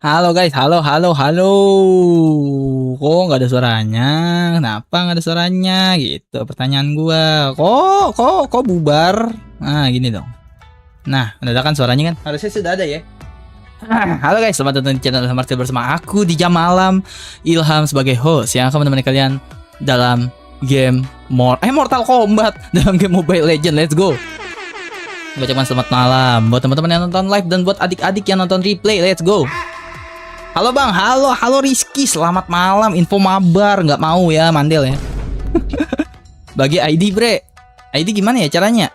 Halo guys, halo, halo, halo. Kok nggak ada suaranya? Kenapa nggak ada suaranya? Gitu pertanyaan gua. Kok bubar? Nah, gini dong. Nah, ada kan suaranya kan? Harusnya sudah ada ya. Halo guys, selamat datang di channel Ilham Martil bersama aku di jam malam. Ilham sebagai host yang akan menemani kalian dalam game Mortal Kombat dalam game Mobile Legends. Let's go. Ucapkan selamat malam buat teman-teman yang nonton live dan buat adik-adik yang nonton replay. Let's go. Halo bang, halo Rizky, selamat malam. Info mabar, nggak mau ya Mandel ya. Bagi ID bre, ID gimana ya caranya?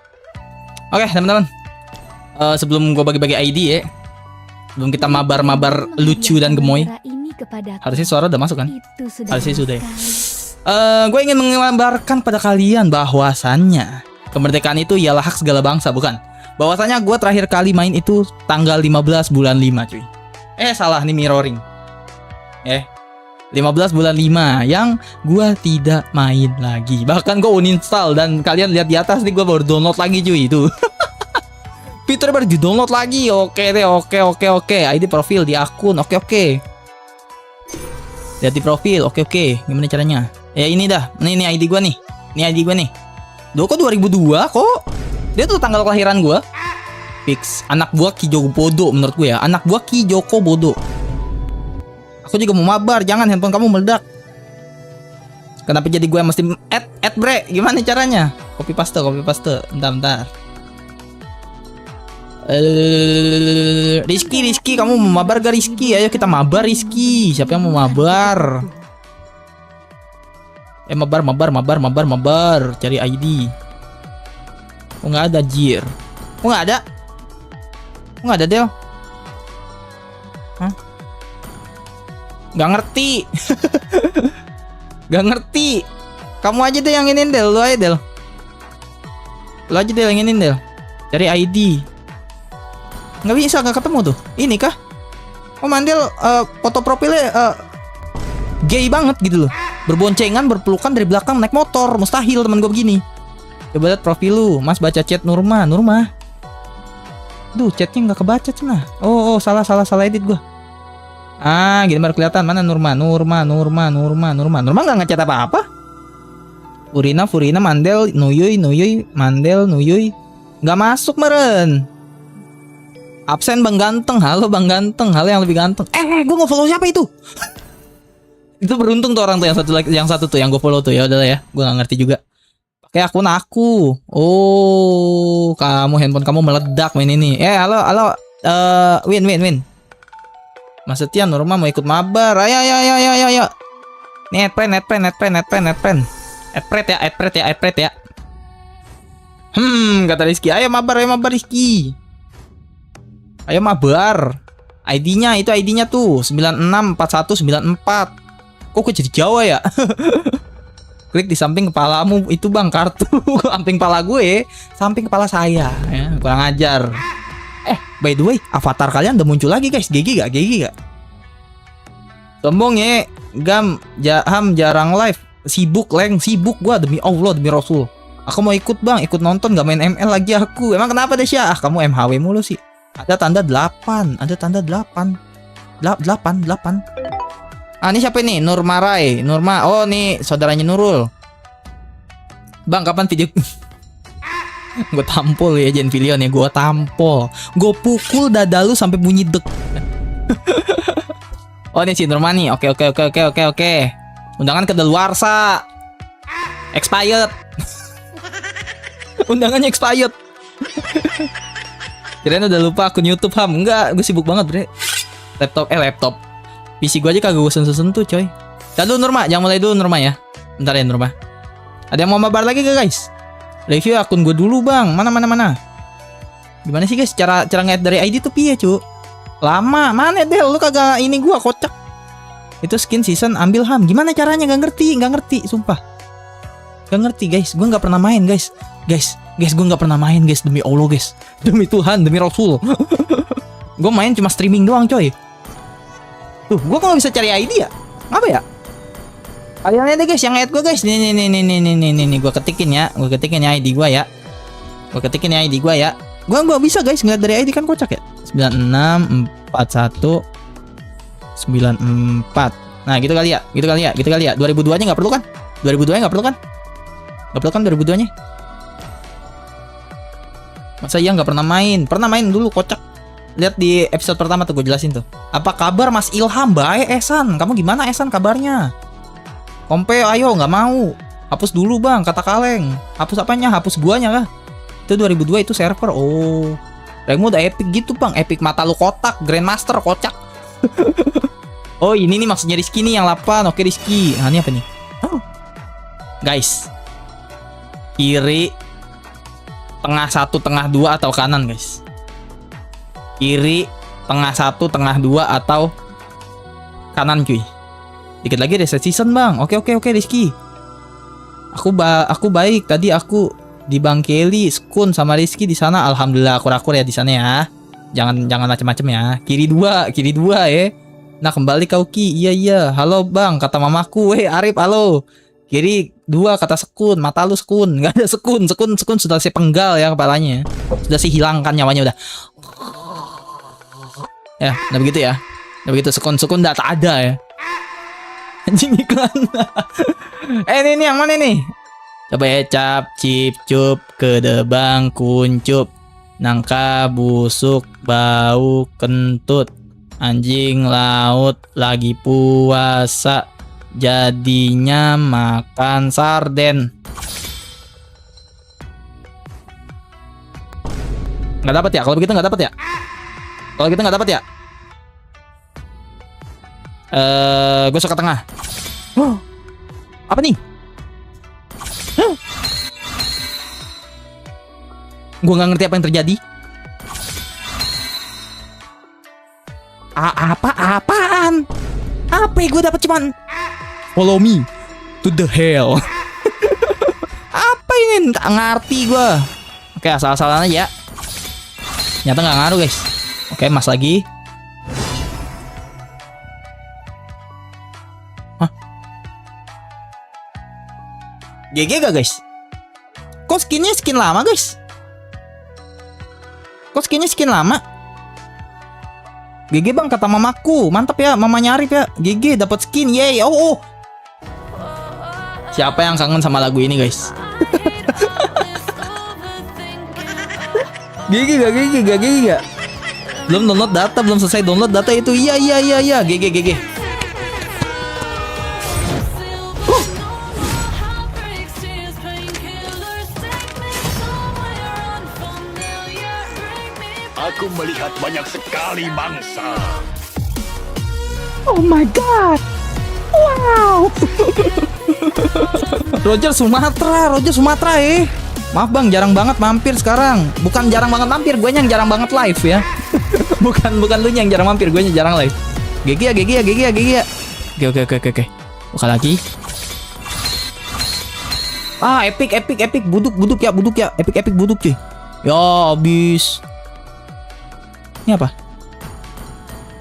Oke teman-teman, sebelum gue bagi-bagi ID ya, sebelum kita mabar-mabar lucu dan gemoy, harusnya suara udah masuk kan? Harusnya sudah ya. Gue ingin mengabarkan pada kalian bahwasannya kemerdekaan itu ialah hak segala bangsa, bukan? Bahwasanya gue terakhir kali main itu tanggal 15 bulan 5 cuy. Salah nih mirroring. 15 bulan 5 yang gua tidak main lagi. Bahkan gua uninstall dan kalian lihat di atas nih gua baru download lagi cuy itu. Fiturnya baru di-download lagi. Oke deh, oke. ID profil di akun. Oke. Lihat di profil. Oke. Gimana caranya? Ini dah. Ini ID gua nih. Ini ID gua nih. Kok 2002 kok? Dia tuh tanggal kelahiran gua. Fix. Anak buah Ki Joko Bodo menurut gue ya. Anak buah Ki Joko Bodo. Aku juga mau mabar. Jangan handphone kamu meledak. Kenapa jadi gue mesti add bre? Gimana caranya? Copy paste. Bentar. Rizky, kamu mau mabar gak Rizky? Ayo kita mabar Rizky. Siapa yang mau mabar? Mabar. Cari ID. Oh nggak ada Jir. Oh nggak ada. Nggak ada Del. Hah? Nggak ngerti. Nggak ngerti. Kamu aja deh yang ingin Del. Lu aja Del. Lu aja Del yang ingin Del. Cari ID. Nggak bisa, nggak ketemu tuh. Ini kah? Oh Mandel foto profilnya gay banget gitu loh. Berboncengan, berpelukan dari belakang naik motor. Mustahil teman gue begini. Coba lihat profil lu. Mas baca chat Nurma. Duh, chatnya nggak kebaca cina. Oh, salah edit gua. Gini baru kelihatan mana Nurma nggak ngechat apa-apa. Furina Mandel Nuyuy Mandel Nuyuy nggak masuk meren. Absen Bang Ganteng. Halo Bang Ganteng. Halo yang lebih ganteng. Gua nggak follow siapa itu? Itu beruntung tuh orang tuh yang satu tuh yang gue follow tuh. Ya udahlah ya, gua nggak ngerti juga. Pakai akun aku. Oh, kamu handphone kamu meledak main ini. Halo. Win. Mas Setia Nurma mau ikut mabar. Ayo. Nih, net pen. Add ya. Kata Rizky. Ayo mabar Rizky. Ayo mabar. ID-nya tuh 964194. Kok jadi Jawa ya? Klik di samping kepalamu itu bang, kartu samping kepala gue, samping kepala saya ya, kurang ajar. By the way, avatar kalian udah muncul lagi guys. GG gak? Sombong ya. Ham jarang live. Sibuk gua demi Allah, demi Rasul. Aku mau ikut bang, ikut nonton, gak main ML lagi aku. Emang kenapa deh Syah? Kamu MHW mulu sih. Ada tanda 8. 8. Ini siapa nih? Nurmarai. Oh nih saudaranya Nurul. Bang kapan video? Gue tampol ya Genvilion ya. Gue tampol. Gue pukul dada lu sampai bunyi dek. Oh ini si Nurmani. Oke. Undangan kedaluarsa. Expired. Undangannya expired. Kirain udah lupa akun YouTube Ham. Enggak, gue sibuk banget bre. Laptop PC gue aja kagak gue sentuh coy. Jangan dulu Nurma, jangan mulai dulu Nurma ya. Bentar ya Nurma. Ada yang mau mabar lagi gak guys? Review akun gue dulu bang. Mana? Gimana sih guys cara nge-add dari ID tuh piye cu? Lama. Mana Del? Lu kagak ini gue kocak. Itu skin season ambil Ham. Gimana caranya? Gak ngerti sumpah. Gak ngerti guys. Gue gak pernah main guys. Guys gue gak pernah main guys. Demi Allah guys. Demi Tuhan, demi Rasul. Gue main cuma streaming doang coy. Tuh, gue kok gak bisa cari ID ya? Apa ya? Kalian lihat deh guys, yang add gue guys. Nih, gue ketikin ya ID gue ya. Gue gak bisa guys ngeliat dari ID kan kocak ya. 9641 94. Nah, gitu kali ya. Gitu kali ya. Gitu kali ya. 2002-nya nggak perlu kan? 2002-nya nggak perlu kan? Nggak perlu kan 2002-nya? Masa iya nggak pernah main? Pernah main dulu, kocak. Lihat di episode pertama tuh gue jelasin tuh. Apa kabar Mas Ilham? Baik, Esan. Kamu gimana, Esan, kabarnya? Kompe, ayo, nggak mau. Hapus dulu bang, kata kaleng. Hapus apanya? Hapus guanya kah? Itu 2002 itu server. Oh, rankmu udah epic gitu bang. Epic mata lu kotak, Grandmaster kocak. Oh, ini nih maksudnya Rizky nih yang 8. Oke Rizky. Nah, ini apa nih? Oh. Guys, kiri tengah 1 tengah 2 atau kanan guys? Kiri tengah 1 tengah 2 atau kanan cuy? Dikit lagi reset season bang. Oke Rizky. Aku baik. Tadi aku di Bang Kelly, Skun sama Rizky di sana. Alhamdulillah akur-akur ya di sana ya. Jangan macem-macem ya. Kiri dua ya. Nah, kembali kau Ki. Iya. Halo bang, kata mamaku. Arif, halo. Kiri 2 kata Skun. Mata lu Skun. Gak ada Skun sudah saya penggal ya kepalanya. Sudah sih hilangkan nyawanya udah. Ya, udah begitu ya. Udah begitu Skun udah tak ada ya. Anjing iklan. Ini yang mana nih? Coba ya, cap, cip, cup, kedebang, kuncup, nangka, busuk, bau, kentut, anjing laut, lagi puasa, jadinya makan sarden. Nggak dapat ya? Kalau begitu nggak dapat ya? Kalau gitu nggak dapat ya? Gue suka tengah. Apa nih? Gue nggak ngerti apa yang terjadi. Apaan? Apa yang gue dapat cuman follow me to the hell. Apa ini? Nggak ngerti gue. Oke, asal-asalan aja. Nyata nggak ngaruh guys. Oke, mas lagi. Hah? GG gak guys? Kok skinnya skin lama guys? Kok skinnya skin lama? GG bang kata mamaku. Mantap ya mamanya Arif ya. GG dapat skin. Yeay. Oh. Siapa yang kangen sama lagu ini guys? GG gak? Belum download data, belum selesai download data itu. Iya. GG. Aku melihat banyak sekali mangsa. Oh my god. Wow. Roger Sumatera Maaf bang, jarang banget mampir sekarang. Bukan jarang banget mampir, gue yang jarang banget live ya. bukan lu yang jarang mampir, gue jarang live. GG ya. Oke. Buka lagi. Epic. Buduk ya. Epic buduk cuy. Ya habis. Ini apa?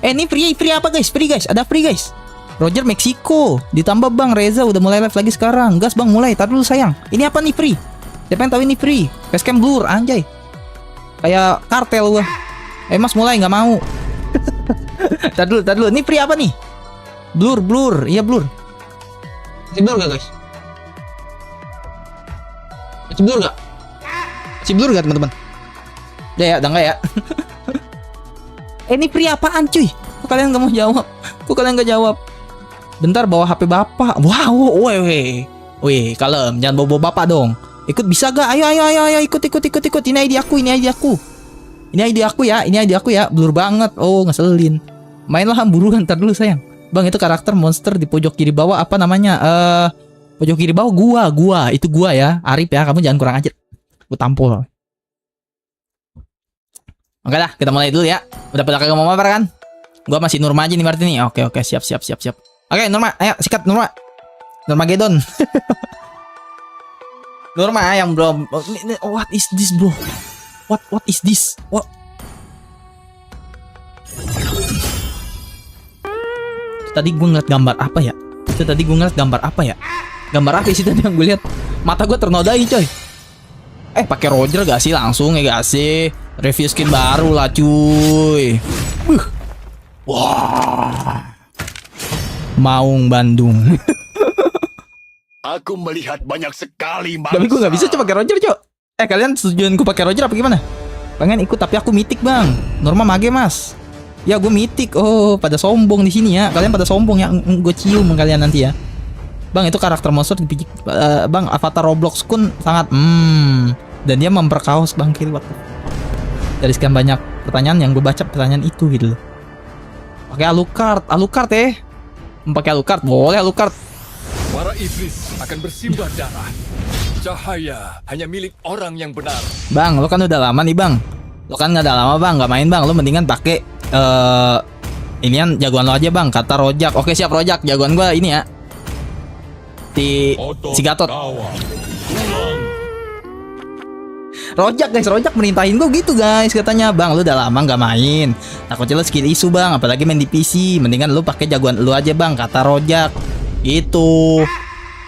Ini free apa guys? Ada free guys. Roger Meksiko. Ditambah bang Reza udah mulai live lagi sekarang. Gas bang mulai. Tar dulu sayang. Ini apa nih free? Siapa yang tahu ini free? Facecam blur anjay. Kayak kartel gua. Mas mulai nggak mau. Tar dulu. Ini free apa nih? Blur. Iya blur. Masih blur gak guys? Masih blur gak teman-teman? Ya, udah enggak ya? Ini free apaan cuy? Kok kalian gak mau jawab? Bentar bawa HP bapak. Wow, weh, kalem, jangan bawa bapak dong. Ikut bisa gak? Ayo, ikut. Ini ID aku ya. Blur banget. Oh, ngeselin. Mainlah buruan, ntar dulu sayang. Bang, itu karakter monster di pojok kiri bawah apa namanya? Pojok kiri bawah gua. Itu gua ya. Arif ya, kamu jangan kurang ajar. Gua tampol. Oke lah, kita mulai dulu ya. Udah pada kagak mau mabar kan? Gua masih Nurma aja nih Martin nih. Oke, siap. Oke, Nurma, ayo sikat Nurma. Nurmagedon. Nurma yang bro. What is this, bro? What is this? What? Tadi gue ngeliat gambar apa ya? Gambar apa sih tadi yang gue lihat? Mata gue ternodai, coy. Pakai Roger gak sih langsung ya gak sih? Review skin baru lah cuy. Wah. Maung Bandung. Aku melihat banyak sekali mangsa. Tapi gue nggak bisa coba pakai Roger, Cok. Kalian setujuin gue pakai Roger apa gimana? Pengen ikut tapi aku mitik, Bang. Norma mage, Mas. Ya gue mitik. Oh, pada sombong di sini ya. Kalian pada sombong ya. Gue cium kalian nanti ya. Bang, itu karakter monster dipijik. Bang, avatar Roblox kun sangat dan dia memperkaos Bang Kiri waktu. Dari sekian banyak pertanyaan yang gue baca pertanyaan itu gitu loh. Pakai Alucard pakai Alucard, boleh Alucard. Para iblis akan bersimbah darah. Cahaya hanya milik orang yang benar. Bang, lo kan udah lama nih, Bang. Lo kan nggak ada lama, Bang, nggak main, Bang. Lo mendingan pakai inian jagoan lo aja, Bang. Kata Rojak. Oke, siap Rojak. Jagoan gue ini ya. Si Gatot. Rojak guys, Rojak merintahin gue gitu guys, katanya Bang lu udah lama nggak main, takutnya lu skill isu Bang, apalagi main di PC, mendingan lu pakai jagoan lu aja Bang, kata Rojak itu.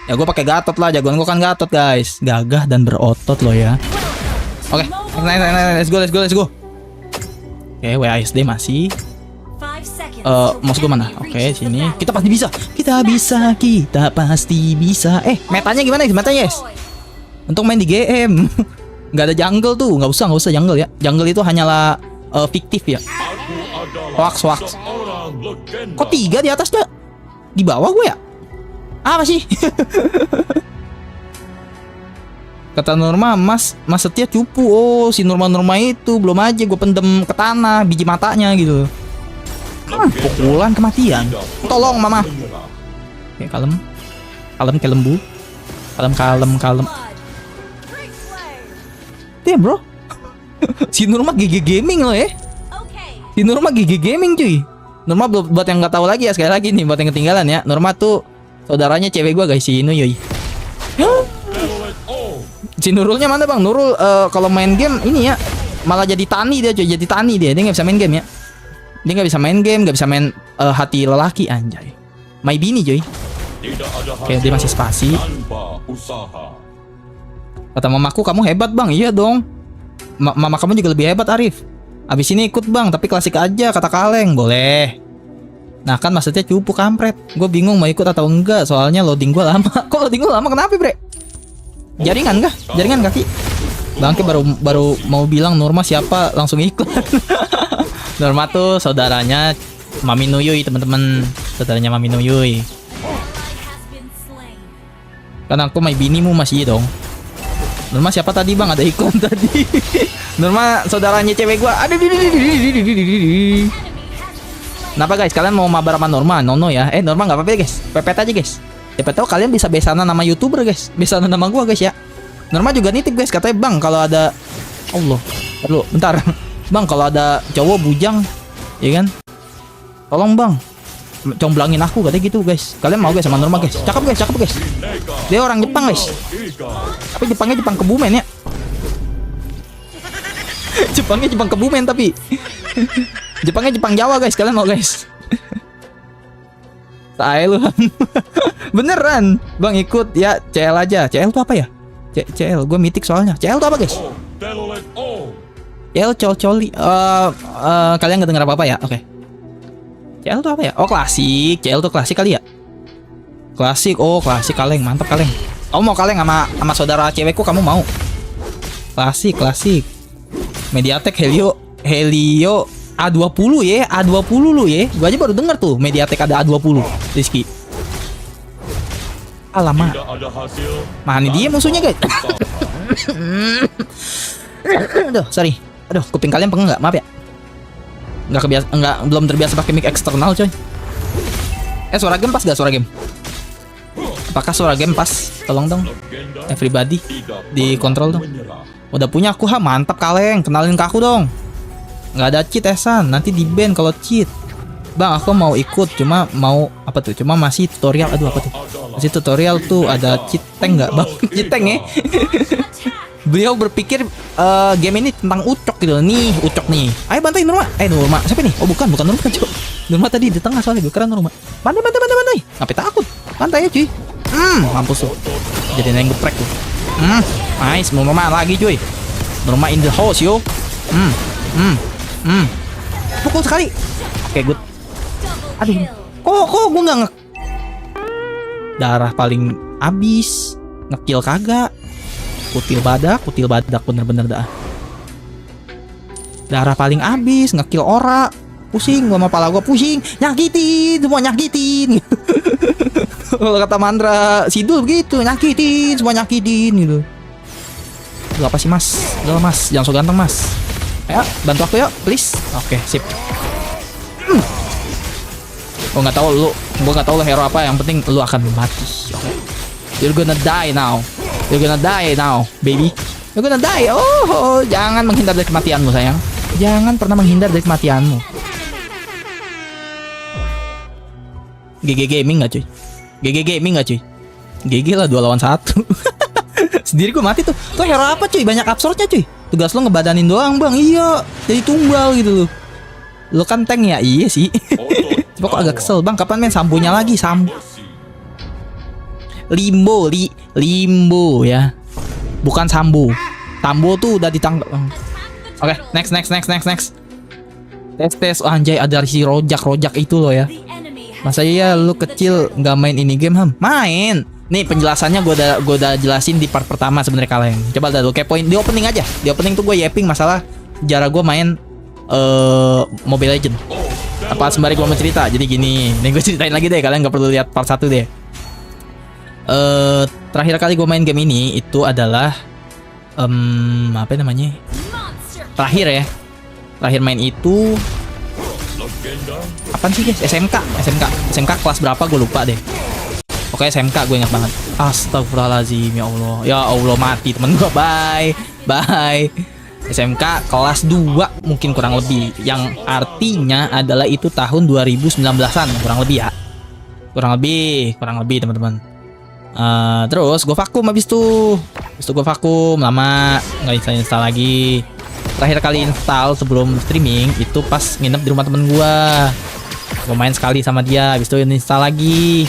Ya gue pakai Gatot lah, jagoan gue kan Gatot guys, gagah dan berotot lo ya. Oke, let's go. Oke, WASD masih. Mouse gue mana? Oke, sini. Kita pasti bisa. Kita pasti bisa. Metanya gimana metanya guys? Untuk main di game. Nggak ada jungle tuh, nggak usah jungle ya. Jungle itu hanyalah fiktif ya. Hoax. Kok 3 di atasnya? Di bawah gue ya? Apa sih? Kata Norma, Mas Setia cupu. Oh, si Norma itu belum aja gue pendem ke tanah biji matanya gitu. Pukulan kematian. Tolong Mama. Oke, kalem kayak lembu. Kalem. Ya bro. Si Nurma GG Gaming loh ya. Si Nurma GG Gaming cuy. Nurma buat yang nggak tahu lagi ya, sekali lagi nih buat yang ketinggalan ya. Nurma tuh saudaranya cewek gua guys, si Nuyuy. Si Nurulnya mana Bang? Nurul kalau main game ini ya malah jadi tani dia cuy, dia nggak bisa main game ya. Dia nggak bisa main game, nggak bisa main hati lelaki anjay. My bini cuy. Oke, dia masih spasi. Kata mamaku, kamu hebat Bang. Iya dong. Mama kamu juga lebih hebat Arif. Abis ini ikut Bang, tapi klasik aja kata Kaleng. Boleh. Nah kan maksudnya cupu kampret. Gue bingung mau ikut atau enggak, soalnya loading gue lama. Kok loading gue lama kenapa bre? Jaringan kah? Jaringan kaki? Bangke baru mau bilang Norma siapa, langsung ikut. Norma tuh saudaranya Mami Nuyuy teman-teman. Saudaranya Mami Nuyuy. Kan aku my binimu masih dong. Norma siapa tadi Bang? Ada iklan tadi. Norma saudaranya cewek gua. Aduh. Kenapa guys? Kalian mau mabar sama Norma? Nono ya. Norma nggak apa-apa guys. Pepet aja guys. Siapa tahu kalian bisa besanan nama YouTuber guys. Besanan nama gua guys ya. Norma juga nitip guys, katanya Bang kalau ada Allah. Aduh, bentar. Bang kalau ada cowok bujang, ya kan? Tolong Bang. Comblangin aku katanya gitu guys. Kalian mau guys sama Norma guys? Cakep guys. Dia orang Jepang guys. Tapi Jepangnya Jepang Kebumen ya. Jepang Kebumen tapi Jepangnya Jepang Jawa guys. Kalian mau guys? Thailand. Beneran Bang ikut ya. CL aja. CL tuh apa ya? CL gue mitik soalnya. CL tuh apa guys? CL coli. Kalian nggak dengar apa-apa ya? Oke. CL tuh apa ya? Oh klasik. CL tuh klasik kali ya? Klasik. Oh klasik Kaleng. Mantap Kaleng. Kamu mau Kaleng sama saudara cewekku, kamu mau? Klasik. Mediatek Helio A20 ya. A20 lu ya. Gua aja baru denger tuh Mediatek ada A20 Rizky. Alamak. Mana dia musuhnya guys? Aduh sorry. Aduh kuping kalian pengen nggak? Maaf ya. Belum terbiasa pakai mic eksternal coy. Suara game pas gak suara game? Apakah suara game pas? Tolong dong everybody di kontrol dong. Udah punya aku mantap Kaleng. Kenalin ke aku dong. Nggak ada cheat Esan, nanti di ban kalau cheat. Bang aku mau ikut, cuma mau apa tuh? Cuma masih tutorial. Aduh apa tuh? Masih tutorial tuh, ada cheat tank nggak Bang? Cheat tank ya. Beliau berpikir game ini tentang Ucok gitu. Nih Ucok nih. Ayo bantai Norma. Norma siapa nih? Oh bukan Norma cuy. Norma tadi di tengah soalnya. Keren Norma. Bantai. Ngapain takut? Bantai ya cuy. Mampus tuh. Jadi yang geprek tuh. Nice. Norma lagi cuy. Norma in the house yo. Pukul sekali. Oke good. Aduh. Kok gue nggak Darah paling abis, ngekill kagak. Kutil badak bener-bener dah. Darah paling abis, ngekill ora. Pusing gua sama pala gua, pusing, nyakitin, semua nyakitin. Kalau kata Mandra Sidul begitu, nyakitin, semua nyakitin gitu. Lu apa sih mas? Udah mas, jangan so ganteng mas. Ayo, bantu aku yuk, please. Oke, sip. Gua nggak tahu lu hero apa, yang penting lu akan mati. Okay. You're gonna die now, baby. You're gonna die. Oh, jangan menghindar dari kematianmu sayang. Jangan pernah menghindar dari kematianmu. GG gaming nggak cuy? GG lah 2 lawan 1. Sendiri gue mati tuh. Tuh hero apa cuy? Banyak absurdnya cuy. Tugas lo ngebadanin doang bang. Iya, jadi tumbal gitu loh. Lo kan tank ya? Iya sih. Cuma kok agak kesel bang. Kapan main sambonya lagi? Limbo ya. Bukan sambo. Sambo tuh udah ditangkap. Oke, next. Tes. Oh, anjay, ada si rojak itu loh ya. Masa iya lu kecil nggak main ini game ham? Main. Nih penjelasannya gue udah jelasin di part pertama sebenarnya kalian. Coba dah lu kepoin di opening aja. Di opening tuh gue yapping masalah sejarah gue main Mobile Legend. Apa sembari gue mau cerita. Jadi gini, nih gue ceritain lagi deh, kalian nggak perlu lihat part 1 deh. Terakhir kali gue main game ini itu adalah apa namanya? Terakhir main itu apaan sih guys? SMK kelas berapa gue lupa deh. Pokoknya SMK gue ingat banget. Astagfirullahaladzim, ya Allah mati temen gue. Bye. SMK kelas 2 mungkin kurang lebih, yang artinya adalah itu tahun 2019-an kurang lebih ya. Kurang lebih teman-teman. Terus gue vakum habis itu gue vakum lama, nggak install lagi. Terakhir kali install sebelum streaming itu pas nginep di rumah temen gua. Gua main sekali sama dia, habis itu install lagi.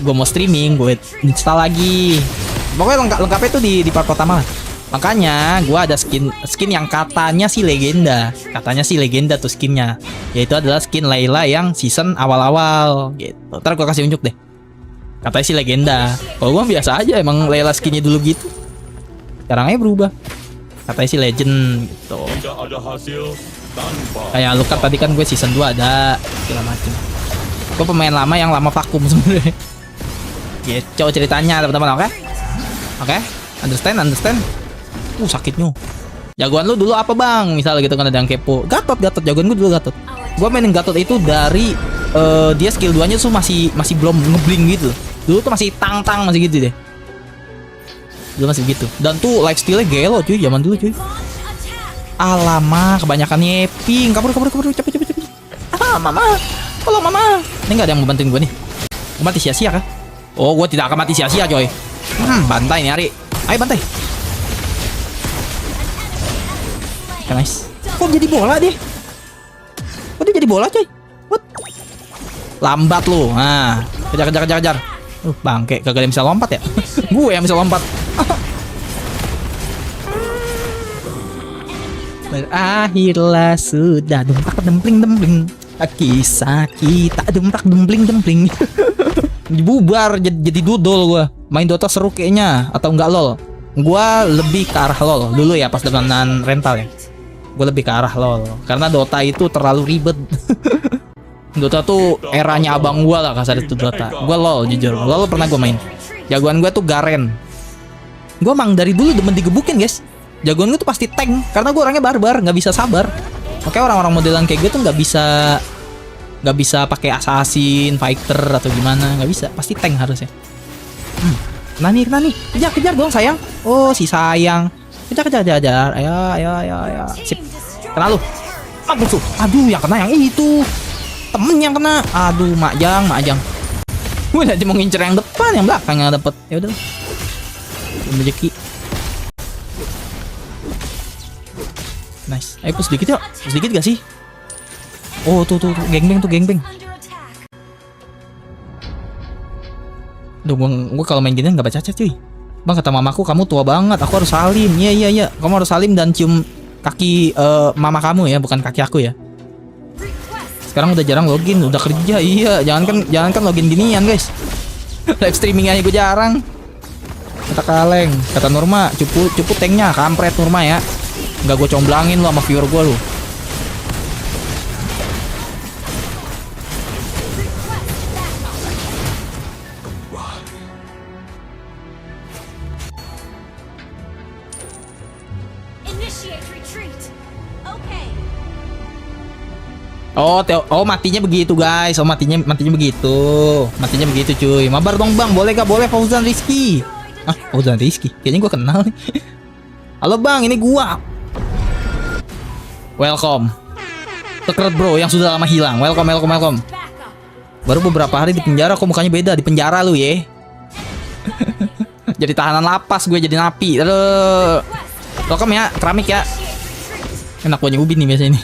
Gua mau streaming, gue install lagi. Pokoknya lengkapnya tuh di part pertama lah. Makanya gua ada skin yang katanya sih legenda tuh skinnya. Yaitu adalah skin Layla yang season awal-awal gitu. Ntar gua kasih unjuk deh. Katanya sih legenda. Kalau gua biasa aja, emang Layla skinnya dulu gitu. Sekarang aja berubah. Katanya sih legend gitu. Tidak ada hasil tanpa. Kayak lu kan tadi kan gue season 2 ada segala macem. Gue pemain lama yang lama vakum sebenarnya. Gitu ceritanya teman-teman, oke? Understand? Sakitnya. Jagoan lu dulu apa bang? Misalnya gitu kan ada yang kepo. Gatot. Jagoan gue dulu Gatot. Gue mainin Gatot itu dari dia skill 2-nya tuh masih belum ngebling gitu. Dulu tuh masih tang masih gitu deh. Dulu masih begitu. Dan tuh lifestyle-nya gelo cuy, zaman dulu cuy. Alamak, kebanyakan nyeping. Kabur, cepet. Mama. Tolong mama. Ini nggak ada yang mau bantuin gue nih. Gue mati sia-sia kah? Oh, gue tidak akan mati sia-sia coy. Bantai nih Ari. Ayo bantai. Okay, nice. Kok jadi bola deh? Kok dia jadi bola coy? What? Lambat lu. Nah, kejar. Bangke, kagak ada yang bisa lompat ya? Gue yang bisa lompat. Berakhirlah sudah dempling. Kisah kita dempling. Dibubar jadi dodol gua. Main Dota seru kayaknya, atau enggak LOL? Gua lebih ke arah LOL dulu ya pas dengan rental ya. Gua lebih ke arah LOL karena Dota itu terlalu ribet. Dota tuh eranya abang gua lah kasar itu Dota. Gua LOL jujur. LOL pernah gua main. Jagoan gua tuh Garen. Gua emang dari dulu demen digebukin guys. Jagoan gua tuh pasti tank karena gua orangnya barbar, nggak bisa sabar. Makanya orang-orang modelan kayak gue tuh nggak bisa pakai assassin, fighter atau gimana, nggak bisa. Pasti tank harusnya. Kena nih. Kejar dong sayang. Oh si sayang. Kejar. Ayo. Sip. Kena lu. Mampus tuh. Aduh yang kena yang itu. Temen yang kena. Aduh makjang. Gue nanti mau ngincer yang depan, yang belakang yang dapet. Ya udah. Rezeki. Nice. Ayo push dikit yuk. Push dikit gak sih? Oh tuh gengbeng. Duh gue kalau main gini gak baca chat cuy. Bang kata mamaku kamu tua banget. Aku harus salim. Iya. Kamu harus salim dan cium kaki mama kamu ya, bukan kaki aku ya. Sekarang udah jarang login, udah kerja. Iya, jangan kan login ginian, guys. Live streaming aja gue jarang. Kata kaleng, kata Nurma, cupu tanknya, kampret Nurma ya. Nggak gue comblangin lu sama viewer gue lu. Oh matinya begitu guys. Oh matinya begitu. Matinya begitu cuy. Mabar dong bang, boleh gak? Boleh Fauzan Rizky. Ah, Fauzan Rizky. Kayaknya gua kenal nih. Halo bang, ini gua. Welcome. Secret bro yang sudah lama hilang. Welcome. Baru beberapa hari di penjara, kok mukanya beda. Di penjara lu ya. Jadi tahanan lapas gue, jadi napi. Aduh. Welcome ya, keramik ya. Enak banyak ubin nih biasanya nih.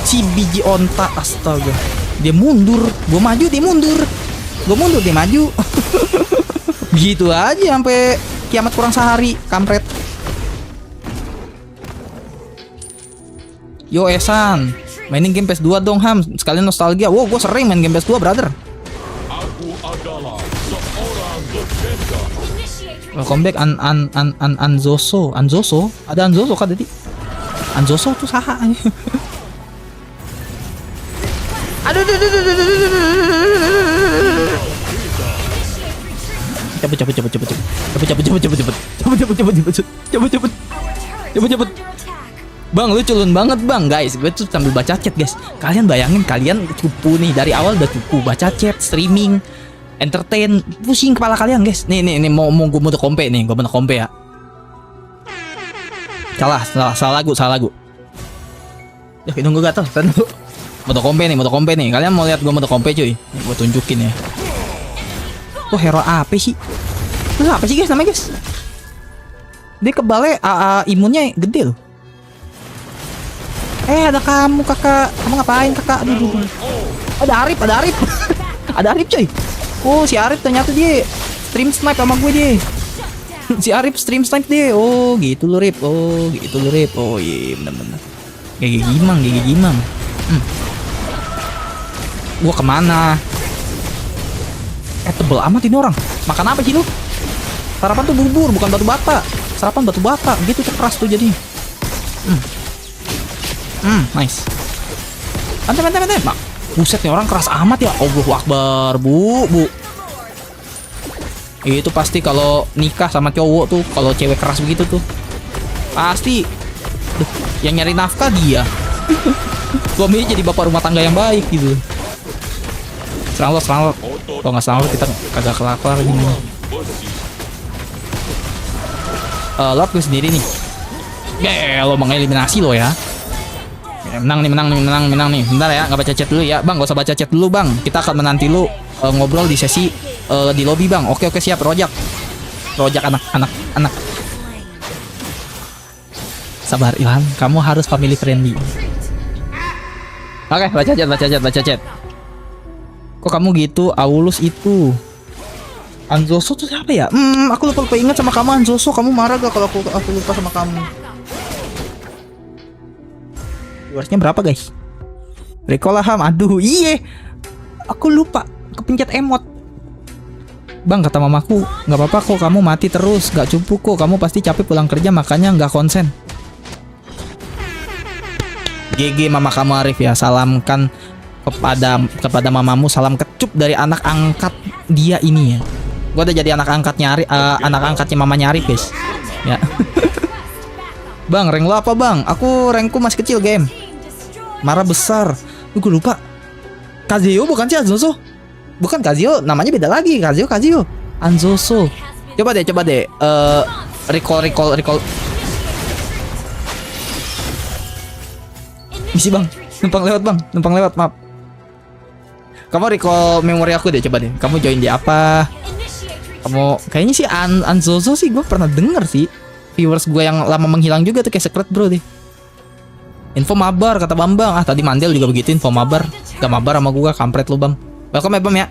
Si biji onta, astaga. Dia mundur, gua maju dia mundur. Gua mundur dia maju. Gitu aja sampai kiamat kurang sehari, kampret. Yo Esan, mainin game PS2 dong Ham, sekalian nostalgia. Wow, gua sering main game PS2, brother. Aku adalah seorang legenda. Welcome back Anzoso. Anzoso? Ada Anzoso kan tadi? Anzoso tuh saha. Aduh. Cepet. Bang, lu culun banget bang, guys. Gue tuh sambil baca chat, guys. Kalian bayangin, kalian cupu nih dari awal udah cupu baca chat, streaming, entertain, pusing kepala kalian guys. Nih mau gue mode kompe nih, gue mode kompe ya. Salah lagu. Ya nunggu gatel, tunggu. Mode kompe nih. Kalian mau lihat gue mode kompe cuy? Gue tunjukin ya. Oh hero apa sih? Itu apa sih guys namanya guys? Dia kebalnya imunnya gede loh. Ada kamu kakak. Kamu ngapain kakak? Aduh. Ada Arif. Ada Arif coy. Oh si Arif ternyata dia stream snipe sama gue dia. Si Arif stream snipe dia. Oh gitu lu Rip. Oh iya bener-bener. Gigi gimang. Gua kemana? Tebel amat ini orang. Makan apa sih lu? Sarapan tuh bubur bukan batu bata. Sarapan batu bata. Gitu tuh keras tuh jadinya. Nice. Mantap. Mak, buset nih orang keras amat ya. Allahu Akbar, bu. Itu pasti kalau nikah sama cowok tuh, kalau cewek keras begitu tuh, pasti yang nyari nafkah dia. Suaminya jadi bapak rumah tangga yang baik gitu. Serang lo. Kalau nggak serang lo kita kagak kelar gini. Lord gue sendiri nih. Lo mengeliminasi lo ya. Menang nih. Bentar ya, nggak baca chat dulu ya, bang. Gak usah baca chat dulu bang. Kita akan menanti lu ngobrol di sesi di lobby bang. Oke siap. Rojak anak. Sabar Ilham, kamu harus family friendly. Oke, baca chat. Kok kamu gitu? Aulus itu Anzoso tuh siapa ya? Aku lupa ingat sama kamu Anzoso. Kamu marah gak kalau aku lupa sama kamu? Viewersnya berapa guys? Recall Ham. Aduh iye, aku lupa kepencet emot. Bang kata mamaku, nggak apa-apa kok kamu mati terus, nggak cupu kok, kamu pasti capek pulang kerja makanya nggak konsen. GG mama kamu Arif ya, salamkan kepada mamamu, salam kecup dari anak angkat dia ini ya. Gua udah jadi anak angkatnya anak angkatnya mamanya Arif guys. Ya. Bang, rank lo apa bang? Aku rankku masih kecil game. Marah besar. Gue lupa. Kazuyo bukan sih Anzoso? Bukan Kazuyo, namanya beda lagi. Kazuyo. Anzoso. Coba deh. Recall. Misi bang. Numpang lewat maaf. Kamu recall memori aku deh, coba deh. Kamu join di apa? Kamu kayaknya sih Anzoso sih gue pernah denger sih. Viewers gue yang lama menghilang juga tuh kayak secret bro deh. Info mabar kata Bambang. Tadi Mandel juga begitu info mabar. Gak mabar sama gue, kampret lu Bam. Welcome ya Bam ya.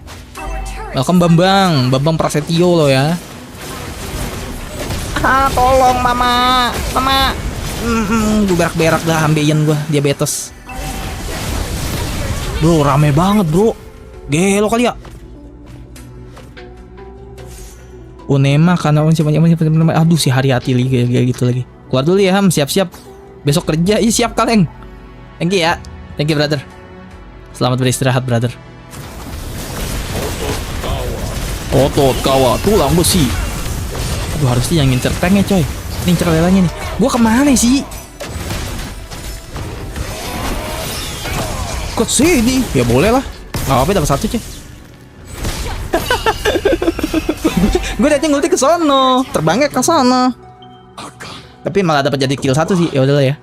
Welcome Bambang Prasetyo lo ya. Tolong mama. Gue berak-berak dah, ambeien gue, diabetes. Bro, rame banget bro. Gelo kali ya. Unema karena aduh si Haryati lagi kayak gitu lagi. Keluar dulu ya Ham, siap-siap. Besok kerja, iya siap kaleng. Thank you ya. Thank you brother. Selamat beristirahat brother. Otot kawa, tulang besi. Aduh harusnya yang ngincer tanknya coy. Ngincer lelanya nih. Gua kemana sih? Ke sini. Ya boleh lah. Gak apa-apa dapat satu coy. Gue datang ngulti ke sono, terbangnya ke sana. Tapi malah dapat jadi kill satu sih. Ya udahlah ya.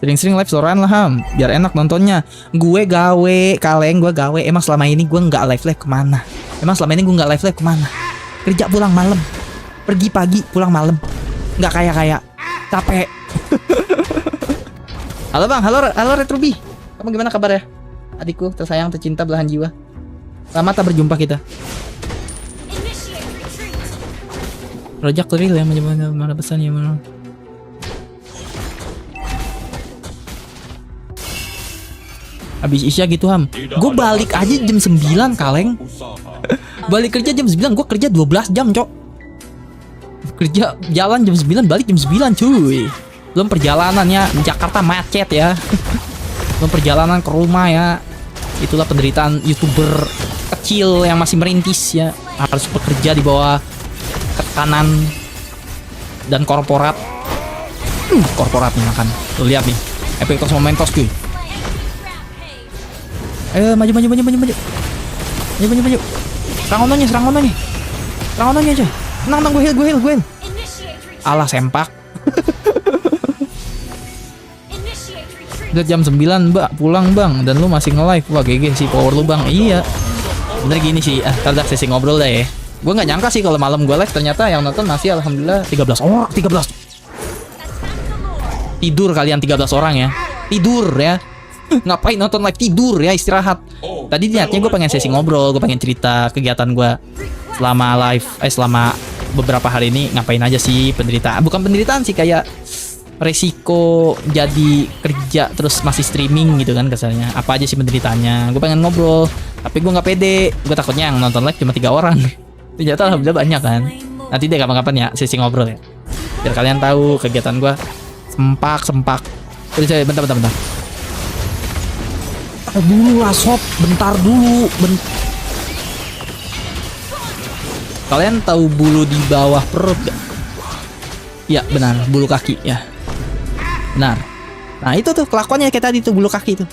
Sering-sering live soran lah Ham, biar enak nontonnya. Gue gawe, kaleng gue gawe. Emang selama ini gue nggak live kemana? Kerja pulang malam, pergi pagi pulang malam. Nggak kayak capek. Halo bang, halo Retrubi. Kamu gimana kabar ya? Adikku tersayang tercinta belahan jiwa. Lama tak berjumpa kita. Rojak real ya, mana pesan ya mana? Habis Isya gitu Ham. Gue balik aja jam 9 kaleng. Balik kerja jam 9, gue kerja 12 jam cok. Kerja jalan jam 9, balik jam 9 cuy. Belum perjalanannya, Jakarta macet ya. Belum perjalanan ke rumah ya. Itulah penderitaan YouTuber kecil yang masih merintis ya. Harus bekerja di bawah tekanan dan korporat. Korporat nih makan. Tuh lihat nih, Epictos Momentos cuy. Ayo maju. Serang ononnya aja. Tenang gue heal. Alah sempak. Udah jam 9 mbak, pulang bang. Dan lu masih nge-live. Wah GG sih power lu bang. Iya. Bener gini sih. Ntar sesi ngobrol dah ya. Gue gak nyangka sih kalau malam gue live ternyata yang nonton masih alhamdulillah 13 orang. 13. Tidur kalian 13 orang ya. Tidur ya. Ngapain nonton live, tidur ya, istirahat. Tadi niatnya gue pengen sesi ngobrol, gue pengen cerita kegiatan gue selama live, selama beberapa hari ini ngapain aja sih, penderitaan. Bukan penderitaan sih, kayak resiko jadi kerja terus masih streaming gitu kan kesannya. Apa aja sih penderitaannya? Gue pengen ngobrol, tapi gue nggak pede. Gue takutnya yang nonton live cuma 3 orang. Ternyata alhamdulillah banyak kan. Nanti deh kapan-kapan ya sesi ngobrol ya. Biar kalian tahu kegiatan gue sempak. Bentar. Dulu lah sob, bentar dulu. Kalian tahu bulu di bawah perut gak? Ya benar, bulu kaki ya. Benar. Nah itu tuh kelakuannya kayak tadi tuh, bulu kaki tuh.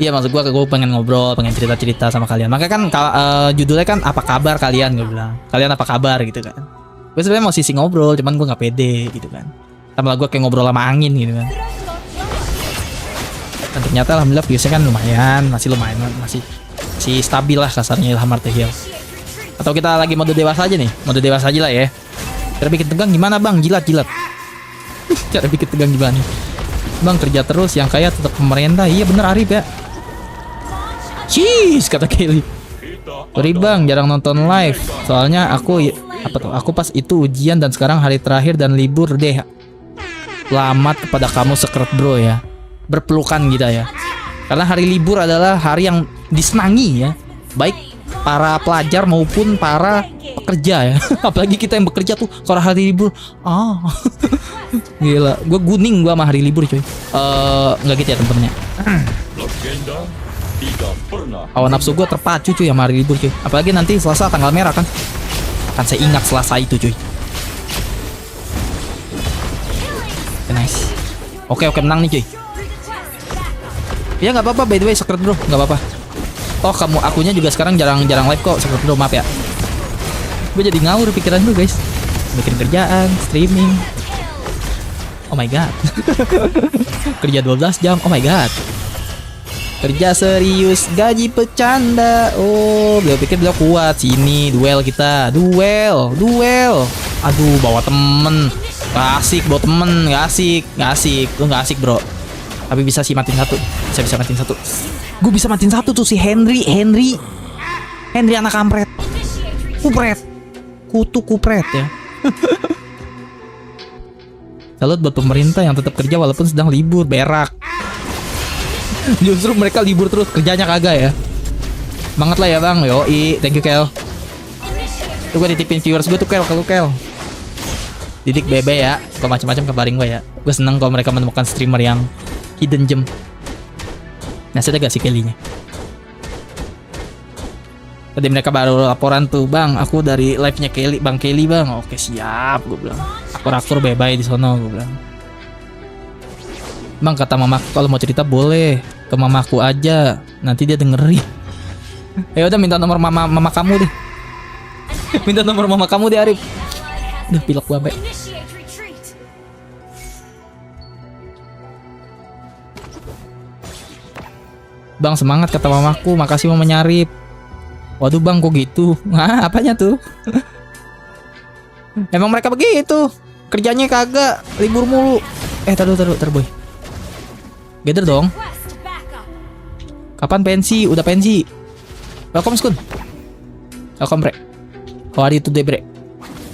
Iya maksud gue pengen ngobrol, pengen cerita sama kalian. Makanya kan judulnya kan apa kabar kalian, gue bilang. Kalian apa kabar gitu kan. Gue sebenarnya mau sisi ngobrol, cuman gue nggak pede gitu kan. Tambah gue kayak ngobrol sama angin gitu kan. Dan ternyata alhamdulillah viewsnya kan masih stabil lah kasarnya Ilham Artehil. Atau kita lagi mode dewasa aja nih, mode dewasa aja lah ya. Cara bikin tegang gimana bang? Jilat. Cara bikin tegang gimana? Bang kerja terus, yang kaya tetap pemerintah. Iya bener Arif ya. Cheese kata Kelly. Sorry bang, jarang nonton live. Soalnya aku pas itu ujian dan sekarang hari terakhir dan libur deh. Selamat kepada kamu sekret bro ya. Berpelukan gitu ya. Karena hari libur adalah hari yang disenangi ya. Baik para pelajar maupun para pekerja ya. Apalagi kita yang bekerja tuh kalau hari libur. Gila, gue guning gue sama hari libur coy. Nggak gitu ya temen-temennya. Hawa nafsu gue terpacu cuy sama hari libur cuy. Apalagi nanti Selasa tanggal merah kan. Kan saya ingat Selasa itu cuy. Nice. Oke menang nih cuy. Ya nggak apa-apa, by the way secret bro, nggak apa-apa. Oh kamu akunya juga sekarang jarang live kok, secret bro, maaf ya. Gue jadi ngawur pikiran gue guys. Bikin kerjaan, streaming. Oh my god. Kerja 12 jam, oh my god. Kerja serius, gaji bercanda. Oh, beliau pikir beliau kuat. Sini duel kita, duel. Aduh, bawa temen. Gak asik bawa temen, gak asik. Lu gak asik bro. Tapi bisa sih matiin satu. Saya bisa matiin satu. Gue bisa matiin satu tuh si Henry anak kampret. Kupret. Kutu kupret ya. Salut buat pemerintah yang tetap kerja walaupun sedang libur, berak. Justru mereka libur terus, kerjanya kagak ya. Banget lah ya bang, yoi, thank you Kel. Tuh gue titipin viewers gue tuh Kel, kalau Kel. Didik bebe ya, suka macam-macam kabarin gue ya. Gue seneng kalau mereka menemukan streamer yang hidden gem. Nah, sudah gak sih Kelly-nya? Tadi mereka baru laporan tuh, bang, aku dari live-nya Kelly, bang Kelly bang. Oke siap, gue bilang. Akur-akur bye-bye di sono, gue bilang. Bang kata mamaku kalau mau cerita boleh ke mamaku aja, nanti dia dengerin. Ya udah minta nomor mama kamu deh. Minta nomor mama kamu deh Arif. Duh pilek gue sampai. Bang semangat kata mamaku, makasih mama Nyarip. Waduh bang kok gitu? Hah apanya tuh? Emang mereka begitu, kerjanya kagak, libur mulu. Taruh boy. Gather dong. Kapan pensi? Udah pensi. Welcome Skun. Welcome bre. How are you today bre?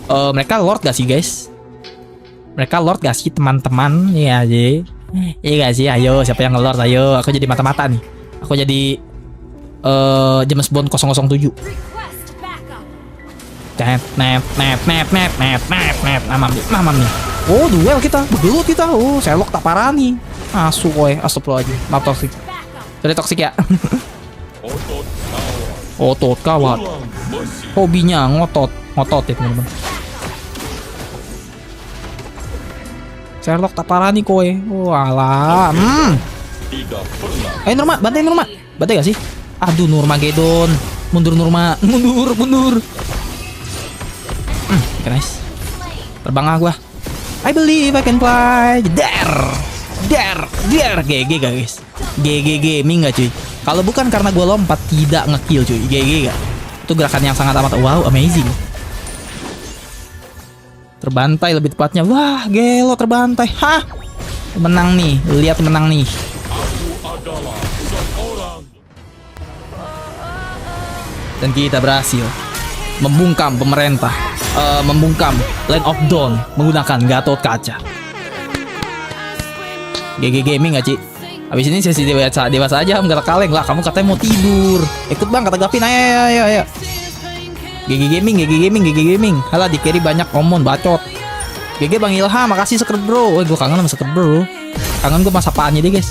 Mereka lord gak sih guys? Mereka lord gak sih teman-teman? Iya aja. Iya gak sih? Ayo siapa yang ngelord? Ayo aku jadi mata-mata nih. Aku jadi James Bond 007. Mamam nih. Oh duel kita, begelut kita. Oh Sherlock tak parah nih. Asu koy, astagfirullahaladzim. Maaf toxic. Jadi toxic ya. Otot kawat. Hobinya ngotot ya teman-teman. Sherlock tak parah nih koy. Walah. Ayo Nurma, bantai Nurma. Bantai gak sih? Aduh Nurmagedon. Mundur Nurma. Mundur. Nice. Terbang ah gua. I believe I can fly. Dare. GG guys. GG gaming gak cuy? Kalau bukan karena gua lompat tidak ngekill cuy. GG gak? Itu gerakan yang sangat amat wow, amazing. Terbantai lebih tepatnya. Wah, gelo terbantai. Hah? Menang nih. Lihat menang nih. Dan kita berhasil membungkam pemerintah, membungkam Land of Dawn menggunakan Gatot Kaca. GG gaming gak Ci? Habis ini sesi dewasa aja om, gak kaleng lah. Kamu katanya mau tidur. Ikut bang kata Gavin, ayo. GG gaming. Halah di carry banyak omon bacot. GG bang Ilham, makasih seker bro. Gue kangen sama seker bro. Kangen gue masa apaannya deh guys.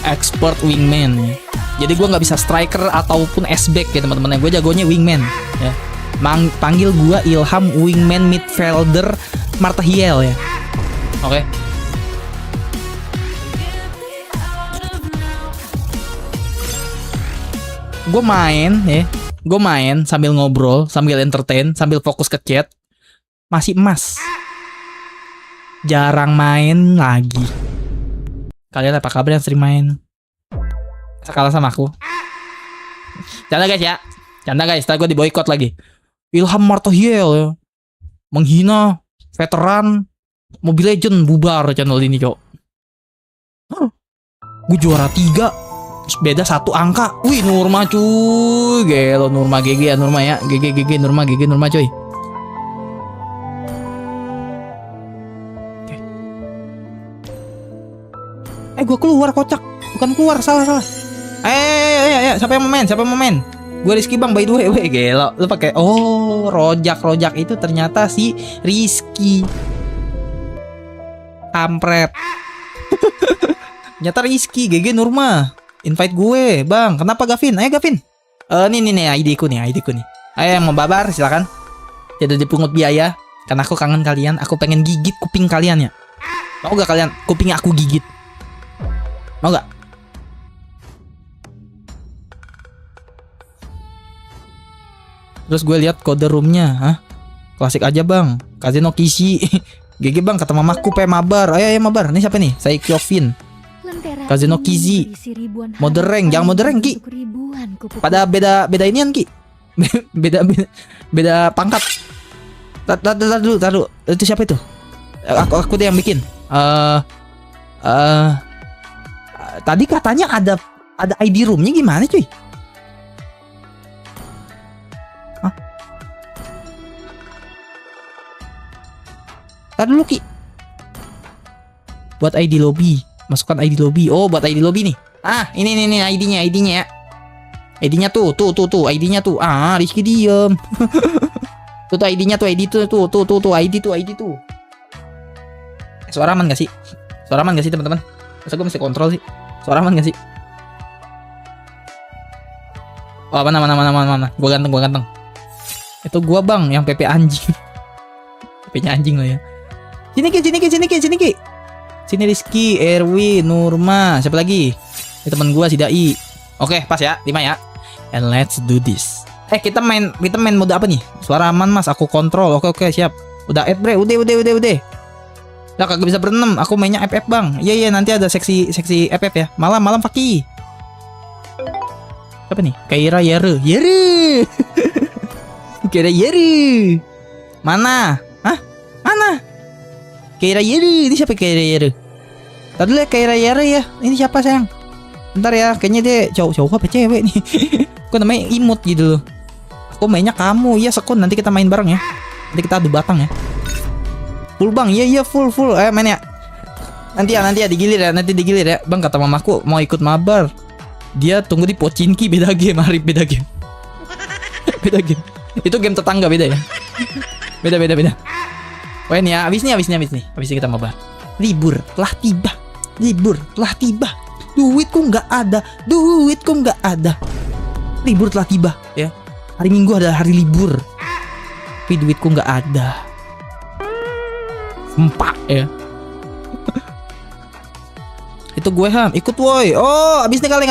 Expert wingman. Jadi gue nggak bisa striker ataupun S-back ya teman-teman. Gue jagonya wingman ya. Panggil gue Ilham wingman midfielder Martahiel ya. Oke. Gue main sambil ngobrol, sambil entertain, sambil fokus ke chat. Masih emas. Jarang main lagi. Kalian apa kabar yang sering main? Kalah sama aku. Canda guys ya. Canda guys, ntar gue di boykot lagi. Ilham Martahiel ya. Menghina veteran Mobile Legend, bubar channel ini cok. Gue juara 3, beda 1 angka. Wih Nurma cuy. Gelo Nurma GG ya Nurma ya. GG Nurma coy. Gue keluar kocak. Bukan keluar, salah. Ayo, siapa yang mau main? Gue Rizky bang, by the way, gelo. Lu pakai rojak itu ternyata si Rizky. Kampret. Ternyata Rizky, GG Nurma. Invite gue, bang. Kenapa Gavin? Ayo Gavin. Nih ID ku nih. Ayo yang mau babar silakan. Tidak dipungut biaya. Karena aku kangen kalian. Aku pengen gigit kuping kalian ya. Mau gak kalian kuping aku gigit? Mau gak? Terus gue lihat kode roomnya, hah? Klasik aja bang, Kazeno Kishi. GG bang, kata mamaku mabar. Ayo mabar. Ini siapa nih? Saya Kyovin. Kazeno Kishi. Mode rank, jangan mode rank Ki. Pada beda inian Ki. beda pangkat. Taruh. Itu siapa itu? Aku deh yang bikin. Tadi katanya ada ID roomnya gimana cuy? Tar dulu Ki. Buat ID lobby. Masukkan ID lobby. Oh, buat ID lobby nih. Ah, ini ID-nya ya. ID-nya tuh ID-nya tuh. Ah, Rizky diem. tuh ID-nya tuh, ID tuh. Suara aman gak sih? Teman-teman? Masa gue mesti kontrol sih? Suara aman gak sih? Oh, mana? Gua ganteng. Itu gua bang, yang PP anjing. PP-nya anjing lah ya. Sini Ki. Sini Rizky, Erwin, Nurma, siapa lagi? Ini teman gua si Dai. Oke, pas ya, 5 ya. And let's do this. Kita main mode apa nih? Suara aman Mas, aku kontrol. Oke, siap. Udah bre, udah. Lah kagak bisa berenam, aku mainnya FF bang. Iya nanti ada seksi FF ya. Malam Faki. Apa nih? Kaira Yere. Kaira Yere. Mana? Hah? Mana? Kaira Yere. Ini siapa Kaira Yere? Tadi lihat Kaira Yere ya. Ini siapa sayang? Bentar ya, kayaknya dia cowok apa cewek nih? Kok namanya imut gitu loh. Aku mainnya kamu. Iya sekun, nanti kita main bareng ya. Nanti kita adu batang ya. Full bang, iya full. Main ya. Nanti ya digilir ya. Bang kata mamaku mau ikut mabar. Dia tunggu di Pochinki, beda game, Arif beda game. Itu game tetangga beda ya. Beda. Oh ini ya, habis nih kita mabar. Libur telah tiba. Duitku nggak ada. Libur telah tiba ya. Hari Minggu adalah hari libur. Tapi duitku nggak ada. Empat ya. Itu gue ikut woi. Oh, abis nih kaleng.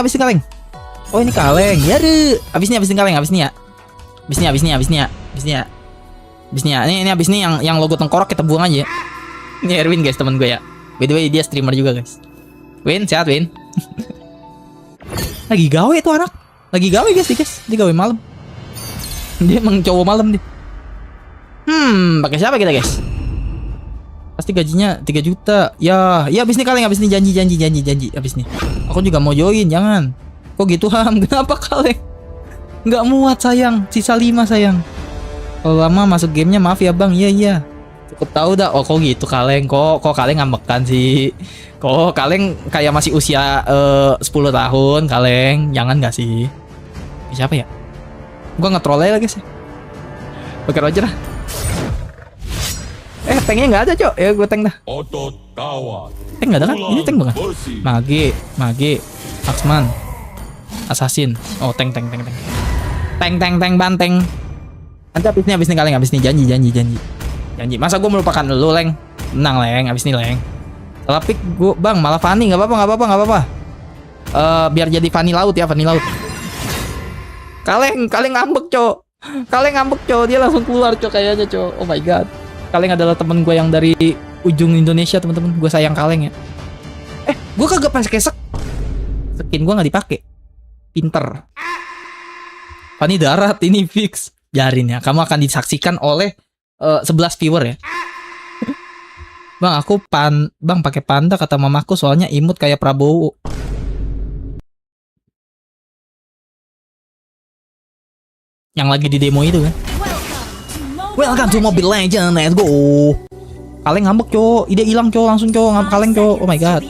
Oh ini kaleng. Ya deh. Abis nih kaleng. Abis nih ya. Ini abis nih yang logo tengkorak kita buang aja. Ini Erwin guys, teman gue ya. By the way dia streamer juga guys. Win, sehat Win. Lagi gawe tuh anak. Lagi gawe guys. Dia gawe malam. Dia emang cowok malam dia. Pakai siapa kita guys? Pasti gajinya 3 juta. Ya abis nih kaleng, abis nih janji abis nih. Aku juga mau join, jangan. Kok gitu Ham? Kenapa kaleng? Nggak muat sayang, sisa 5 sayang. Kalau lama masuk gamenya maaf ya bang. Iya. Cukup tahu dah. Oh kok gitu kaleng? Kok kaleng ngambekan sih? Kok kaleng kayak masih usia 10 tahun kaleng? Jangan nggak sih? Siapa ya? Gua nge-troll aja guys. Pakai Roger lah. Tanknya nggak ada cok, ya gue tank dah. Otot kawan. Tank nggak ada kan? Ini tank banget. Mage, Marksman, Assassin. Oh tank banteng. Nanti abis nih kaleng, abis nih janji. Masa gue melupakan lu leng? Tenang leng, abis nih leng. Tapi gue bang malah Fanny, nggak apa-apa. Biar jadi Fanny laut ya, Fanny laut. Kaleng ngambek cok. Dia langsung keluar cok kayaknya cok. Oh my god. Kaleng adalah temen gue yang dari ujung Indonesia teman-teman. Gue sayang Kaleng ya. Gue kagak pakai skin gue nggak dipakai. Pinter. Fanny darat ini fix. Biarin ya. Kamu akan disaksikan oleh 11 viewer ya. Bang aku pakai panda kata mamaku soalnya imut kayak Prabowo. Yang lagi di demo itu kan. Welcome to Mobile Legends, let's go. Kaleng ngambek cok, ide hilang cok, langsung cok, kaleng cok. Oh my god.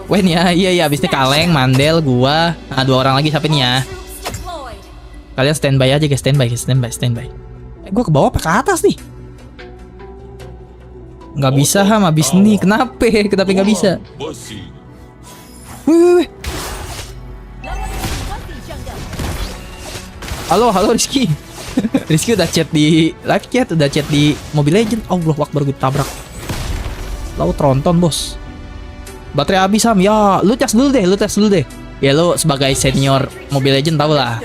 Wah nih ya, iya abis ini kaleng, Mandel, gua, 2 orang lagi siapa nih ya? Kalian standby aja guys, standby. Gua ke bawah apa ke atas nih? Nggak bisa Ham, abis nih, kenapa nggak bisa? Wih. Halo Rizky. Rizky udah chat di live chat, udah chat di Mobile Legends. Allah Akbar, gue tabrak. Lalu tronton bos. Baterai habis Ham. Ya, lu tes dulu deh. Ya lu sebagai senior Mobile Legends tau lah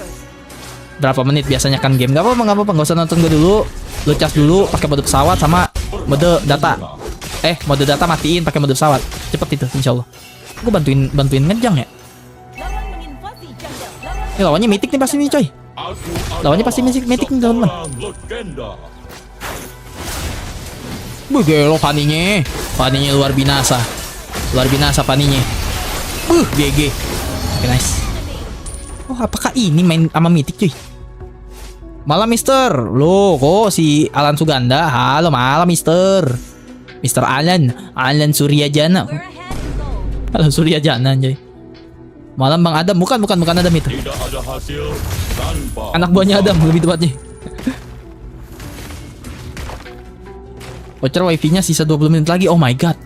berapa menit biasanya kan game. Gak apa-apa, gak usah nonton gue dulu. Lu cas dulu pakai mode pesawat sama mode data. Mode data matiin pakai mode pesawat. Cepet itu insyaallah. Gue bantuin ngejang ya. Ini lawannya mythic nih pasti nih coy. Lawannya pasti mythic nih teman-teman. Gelo Fanny-nya luar binasa Fanny-nya. GG. Oke, nice. Oh apakah ini main sama mythic cuy? Malam Mister. Loh, kok si Alan Suganda? Halo, malam Mister. Mister Alan Suryajana. Alan Suryajana anjay. Malam Bang Adam, bukan Adam itu. Tidak ada hasil tanpa Anak buahnya Adam lebih tepatnya. Voucher wifi-nya sisa 20 menit lagi. Oh my god.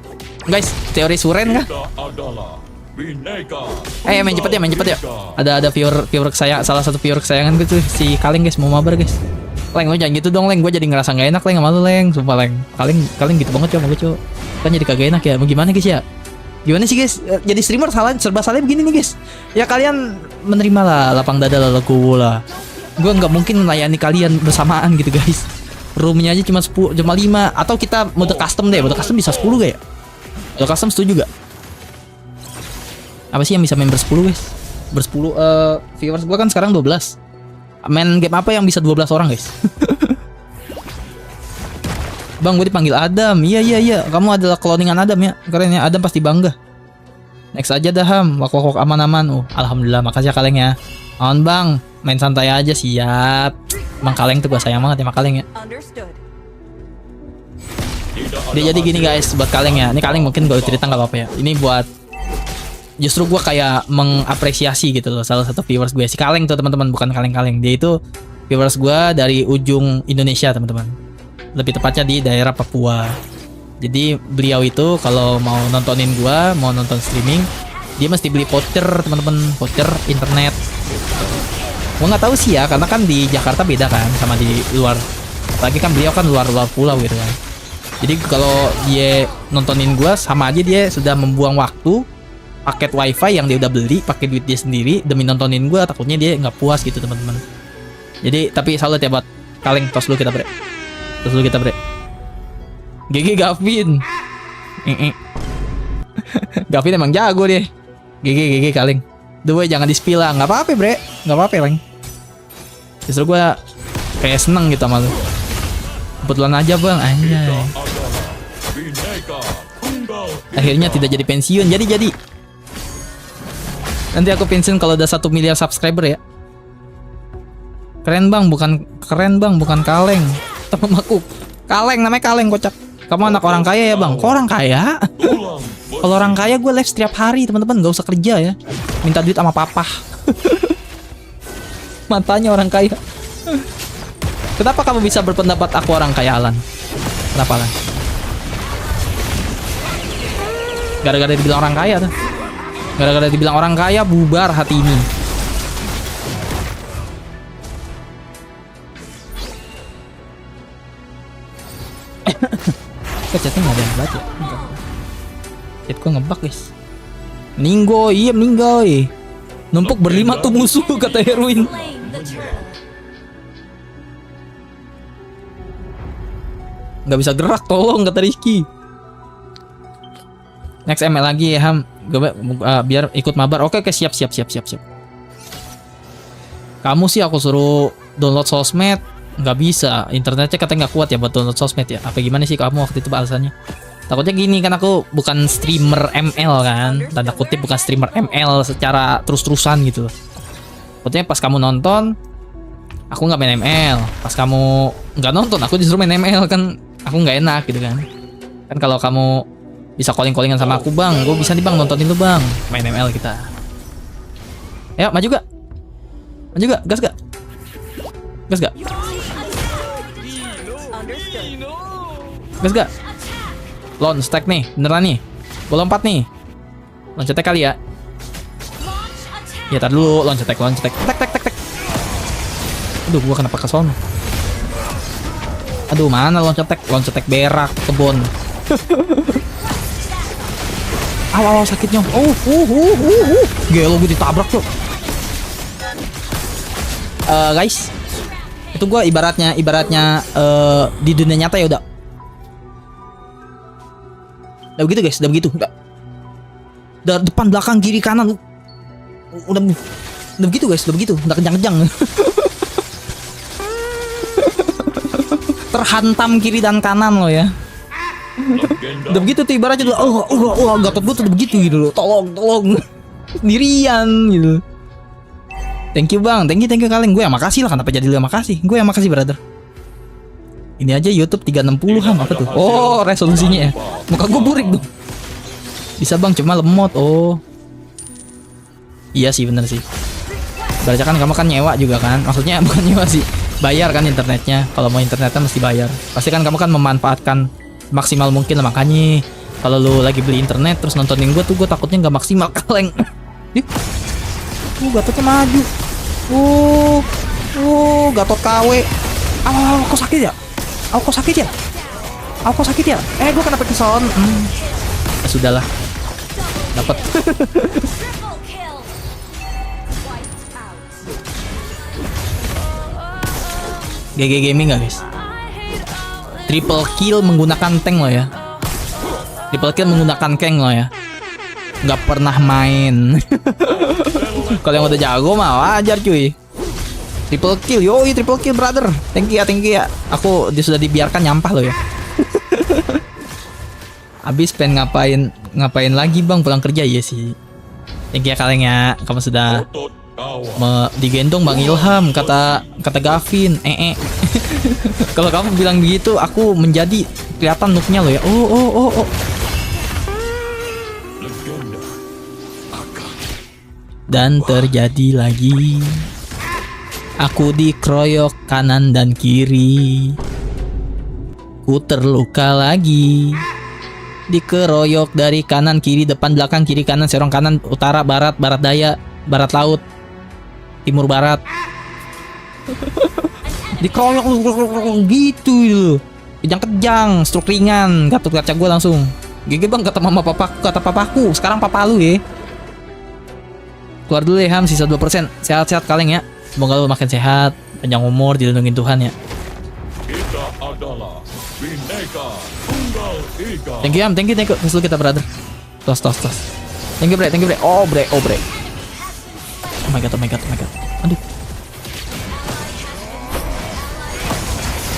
Guys, teori Suren kah? kita adalah bineka. Main cepet ya. Ada viewer saya, salah satu viewer kesayangan gitu si Kaleng guys, mau mabar guys. Leng, lo jangan gitu dong Leng, gue jadi ngerasa gak enak Leng sama lu Leng, sumpah Leng. Kaleng gitu banget coba gue coba. Kan jadi kagak enak ya. Mau gimana guys ya? Gimana sih guys? Jadi streamer serba salah begini nih guys. Ya kalian menerima lah, lapang dada lah lagu lah. Gue nggak mungkin melayani kalian bersamaan gitu guys. Roomnya aja cuma 10, cuma 5. Atau kita mode custom deh, mode custom bisa 10 gak ya? Mode custom setuju gak? Apa sih yang bisa member 10 guys? Ber 10 viewers gue kan sekarang 12. Main game apa yang bisa 12 orang guys? Bang, gue dipanggil Adam. Iya. Kamu adalah cloningan Adam ya. Keren ya, Adam pasti bangga. Next aja dah Ham. Wak aman-aman. Alhamdulillah, makasih ya Kaleng ya. On Bang, main santai aja, siap. Bang Kaleng tuh gue sayang banget ya sama Kaleng ya. Jadi gini guys, buat Kaleng ya. Ini Kaleng mungkin gue cerita nggak apa-apa ya. Ini buat justru gue kayak mengapresiasi gitu loh salah satu viewers gue, si Kaleng tuh teman-teman, bukan kaleng-kaleng. Dia itu viewers gue dari ujung Indonesia teman-teman, lebih tepatnya di daerah Papua. Jadi beliau itu kalau mau nontonin gue, mau nonton streaming, dia mesti beli voucher teman-teman, voucher internet. Gue nggak tahu sih ya, karena kan di Jakarta beda kan sama di luar. Apalagi kan beliau kan luar pulau gitu kan. Jadi kalau dia nontonin gue, sama aja dia sudah membuang waktu, paket wifi yang dia udah beli, pakai duit dia sendiri demi nontonin gue. Takutnya dia nggak puas gitu teman-teman. Jadi tapi salut ya buat Kaleng. Tos dulu kita bre. GG Gavin. Gavin emang jago deh. GG Kaleng. Duh, jangan di-spill lah. Nggak apa-apa bre, nggak apa-apa Leng. Justru gue kayak seneng gitu sama lu. Kebetulan aja bang, anjay. Akhirnya tidak jadi pensiun, jadi. Nanti aku pensiun kalau udah 1 miliar subscriber ya. Keren bang, bukan Kaleng. Temen aku Kaleng, namanya Kaleng kocak. Kamu anak orang kaya ya bang? Kok orang kaya? Kalau orang kaya gue live setiap hari teman-teman, gak usah kerja ya. Minta duit sama papa. Matanya orang kaya. Kenapa kamu bisa berpendapat aku orang kaya Alan? Kenapa Alan? Gara-gara dibilang orang kaya tuh. Gara-gara dibilang orang kaya bubar hati ini. Kok chatnya gak ada yang baca? Chat gue ngebug guys. Meninggoy. Numpuk berlima tuh musuh kata Herwin. Gak bisa gerak, tolong kata Rizky. Next ML lagi ya Ham. Biar ikut mabar. Oke, siap. Kamu sih aku suruh download sosmed, nggak bisa. Internetnya katanya nggak kuat ya buat download sosmed ya. Apa gimana sih kamu waktu itu alasannya? Takutnya gini kan, aku bukan streamer ML kan, tanda kutip bukan streamer ML secara terus-terusan gitu loh. Takutnya pas kamu nonton aku nggak main ML, pas kamu nggak nonton aku justru main ML kan, aku nggak enak gitu kan. Kan kalau kamu bisa calling-callingan sama aku bang, gue bisa nih bang nontonin lu bang, main ML kita. Ayo maju gak? Gas gak? Gas gak? Launch attack nih, beneran nih. Gue lompat nih. Launch attack kali ya. Ya tar dulu, launch attack. Tek. Aduh, gua kenapa ke sono? Aduh, mana launch attack berak kebon. Aw, sakitnya. Gelo gue ditabrak tuh. Guys, itu gua ibaratnya di dunia nyata ya udah begitu guys, udah begitu. Udah depan belakang kiri kanan udah begitu guys, udah kejang-kejang. Terhantam kiri dan kanan lo ya. Udah begitu tuh ibaratnya tuh. Gatot gue tuh udah begitu gitu loh. Tolong sendirian gitu. Thank you bang, thank you kaleng. Gue yang makasih lah, kenapa jadi lu yang makasih? Gue yang makasih brother. Ini aja YouTube 360 ham apa tuh? Oh resolusinya ya. Muka gue burik tuh. Bisa bang, cuma lemot. Oh iya sih, bener sih. Berarti kan kamu kan nyewa juga kan? Maksudnya bukan nyewa sih, bayar kan internetnya. Kalau mau internetnya mesti bayar. Pasti kan kamu kan memanfaatkan maksimal mungkin lah. Makanya kalau lu lagi beli internet terus nontonin gue tuh, gue takutnya nggak maksimal kaleng. Gatotnya maju. Gatot KW. Kok sakit ya? Kok sakit ya? Gue kena pakai sound. Ya sudahlah. Dapat. GG gaming gak guys? Triple kill menggunakan tank lo ya. Triple kill menggunakan tank lo ya. Nggak pernah main. Kalau yang udah jago mah wajar cuy. Triple kill, yoi triple kill brother. Thank you ya. Aku sudah dibiarkan nyampah lo ya. Abis pengen ngapain lagi bang pulang kerja? Iya sih. Thank you ya kaleng ya. Kamu sudah digendong bang Ilham, kata Gavin. Kalau kamu bilang begitu, aku menjadi kelihatan noobnya lo ya. Oh. Dan terjadi lagi. Aku dikeroyok kanan dan kiri. Ku terluka lagi. Dikeroyok dari kanan kiri, depan belakang, kiri kanan, serong kanan, utara barat, barat daya, barat laut, timur barat. Dikeroyok gitu loh. Kejang-kejang, struk ringan, gatot kaca gue langsung. GG bang, kata mama papaku, kata papaku. Sekarang papa lu ya. Keluar dulu ya Ham, sisa 2%. Sehat-sehat kaleng ya. Semoga lu makin sehat, panjang umur, dilindungi Tuhan ya. Kita adalah Bhinneka Tunggal Ika. Thank you Ham, thank you. Terus lu kita brother. Tos. Thank you bre. Oh bre. Oh my god. Aduh.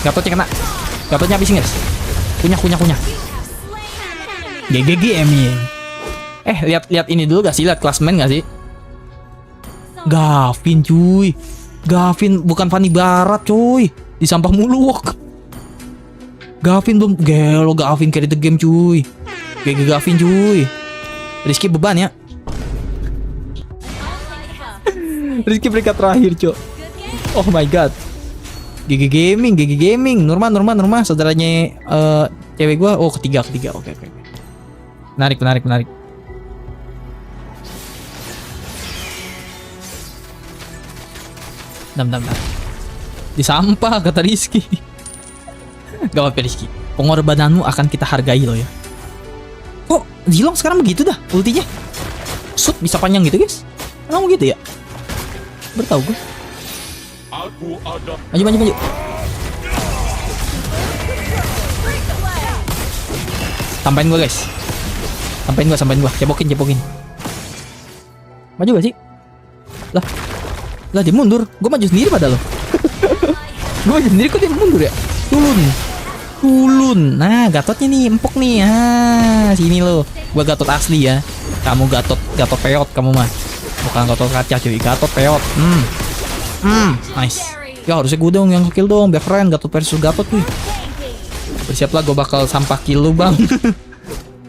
Gatotnya kena. Gatotnya habisin guys. Kunyah. GG Emi. Lihat ini dulu gak sih? Lihat klasmen gak sih? Gavin cuy. Gavin bukan Fanny Barat cuy. Di sampah mulu wok. Gavin belum. Gelo Gavin carry the game cuy. GG Gavin cuy. Rizky beban ya. Rizky peringkat terakhir cuy. Oh my god. GG Gaming. Nurma saudaranya cewek gua. Oh ketiga. Oke. Menarik. Bentar. Di sampah kata Rizky. Gak apa-apa Rizky. Pengorbananmu akan kita hargai loh ya. Kok Zilong sekarang begitu dah ultinya? Shoot bisa panjang gitu guys? Emang begitu ya? Bertahu gue. Maju. Sampain gue guys. Sampain gue. Cepokin. Maju gak sih? Lah dia mundur. Gue maju sendiri pada lo. Gue maju sendiri kok dia mundur ya? Tulun. Nah Gatotnya nih empuk nih. Sini lo. Gue Gatot asli ya. Kamu Gatot peot kamu mah. Bukan Gatot kaca cuy. Gatot peot. Nice. Ya harusnya gue dong yang kill dong. Biar keren Gatot versus Gatot tuh. Bersiaplah gue bakal sampah kill lu bang.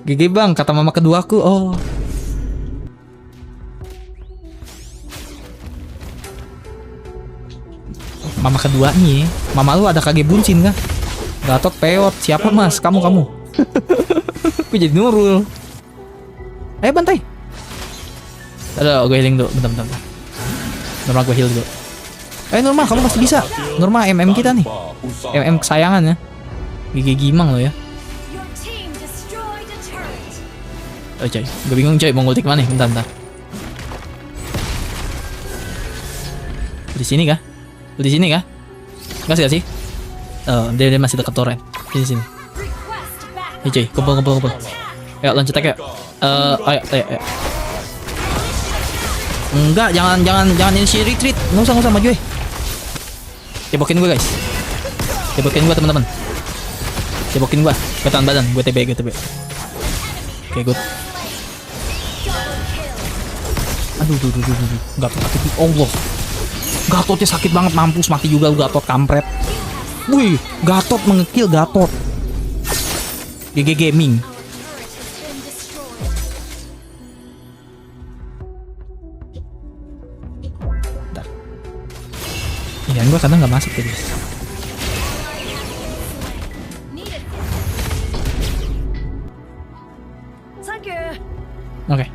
GG bang kata mama keduaku. Oh. Mama kedua nih. Mama lu ada kage buncin kah? Gatot peot. Siapa mas? Kamu. Gue jadi Nurul. Ayo bantai. Aduh gue healing dulu. Bentar. Normal gue heal dulu. Normal kamu pasti bisa. Normal MM kita nih. MM kesayangan ya. GG Gimang lo ya. Oh coy, gue bingung coy mau ngultik mana nih. Bentar. Di sini kah? Enggak sih? Dia masih dekat torrent. Sini. Nih coy, kumpul. Ayo lanjut aja. Ayo. Enggak, jangan ini retreat. Enggak usah maju. Cebokin gue guys. Cebokin gue teman-teman. Gue tahan badan, gue TB. Oke, good. Aduh. Enggak. Allah. Gatotnya sakit banget, mampus mati juga lu Gatot kampret. Wih, Gatot mengekill Gatot. GG Gaming. Bentar. Ini gua kadang nggak masuk guys. Oke.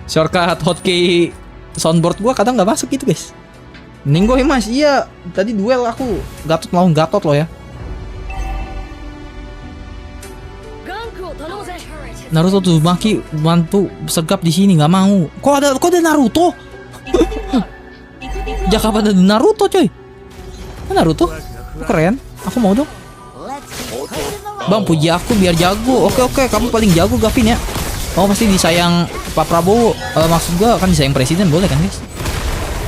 Shortcut hotkey soundboard gua kadang nggak masuk gitu guys. Mending gue mas, iya tadi duel aku Gatot lawan Gatot loh ya. Naruto tuh Maki bantu segap di sini nggak mau. Kok ada Naruto? Jaka pada Naruto coy. Naruto keren. Aku mau dong. Bang puji aku biar jago. Oke kamu paling jago Gavin ya. Oh pasti disayang Pak Prabowo. Maksud gua kan disayang presiden boleh kan guys?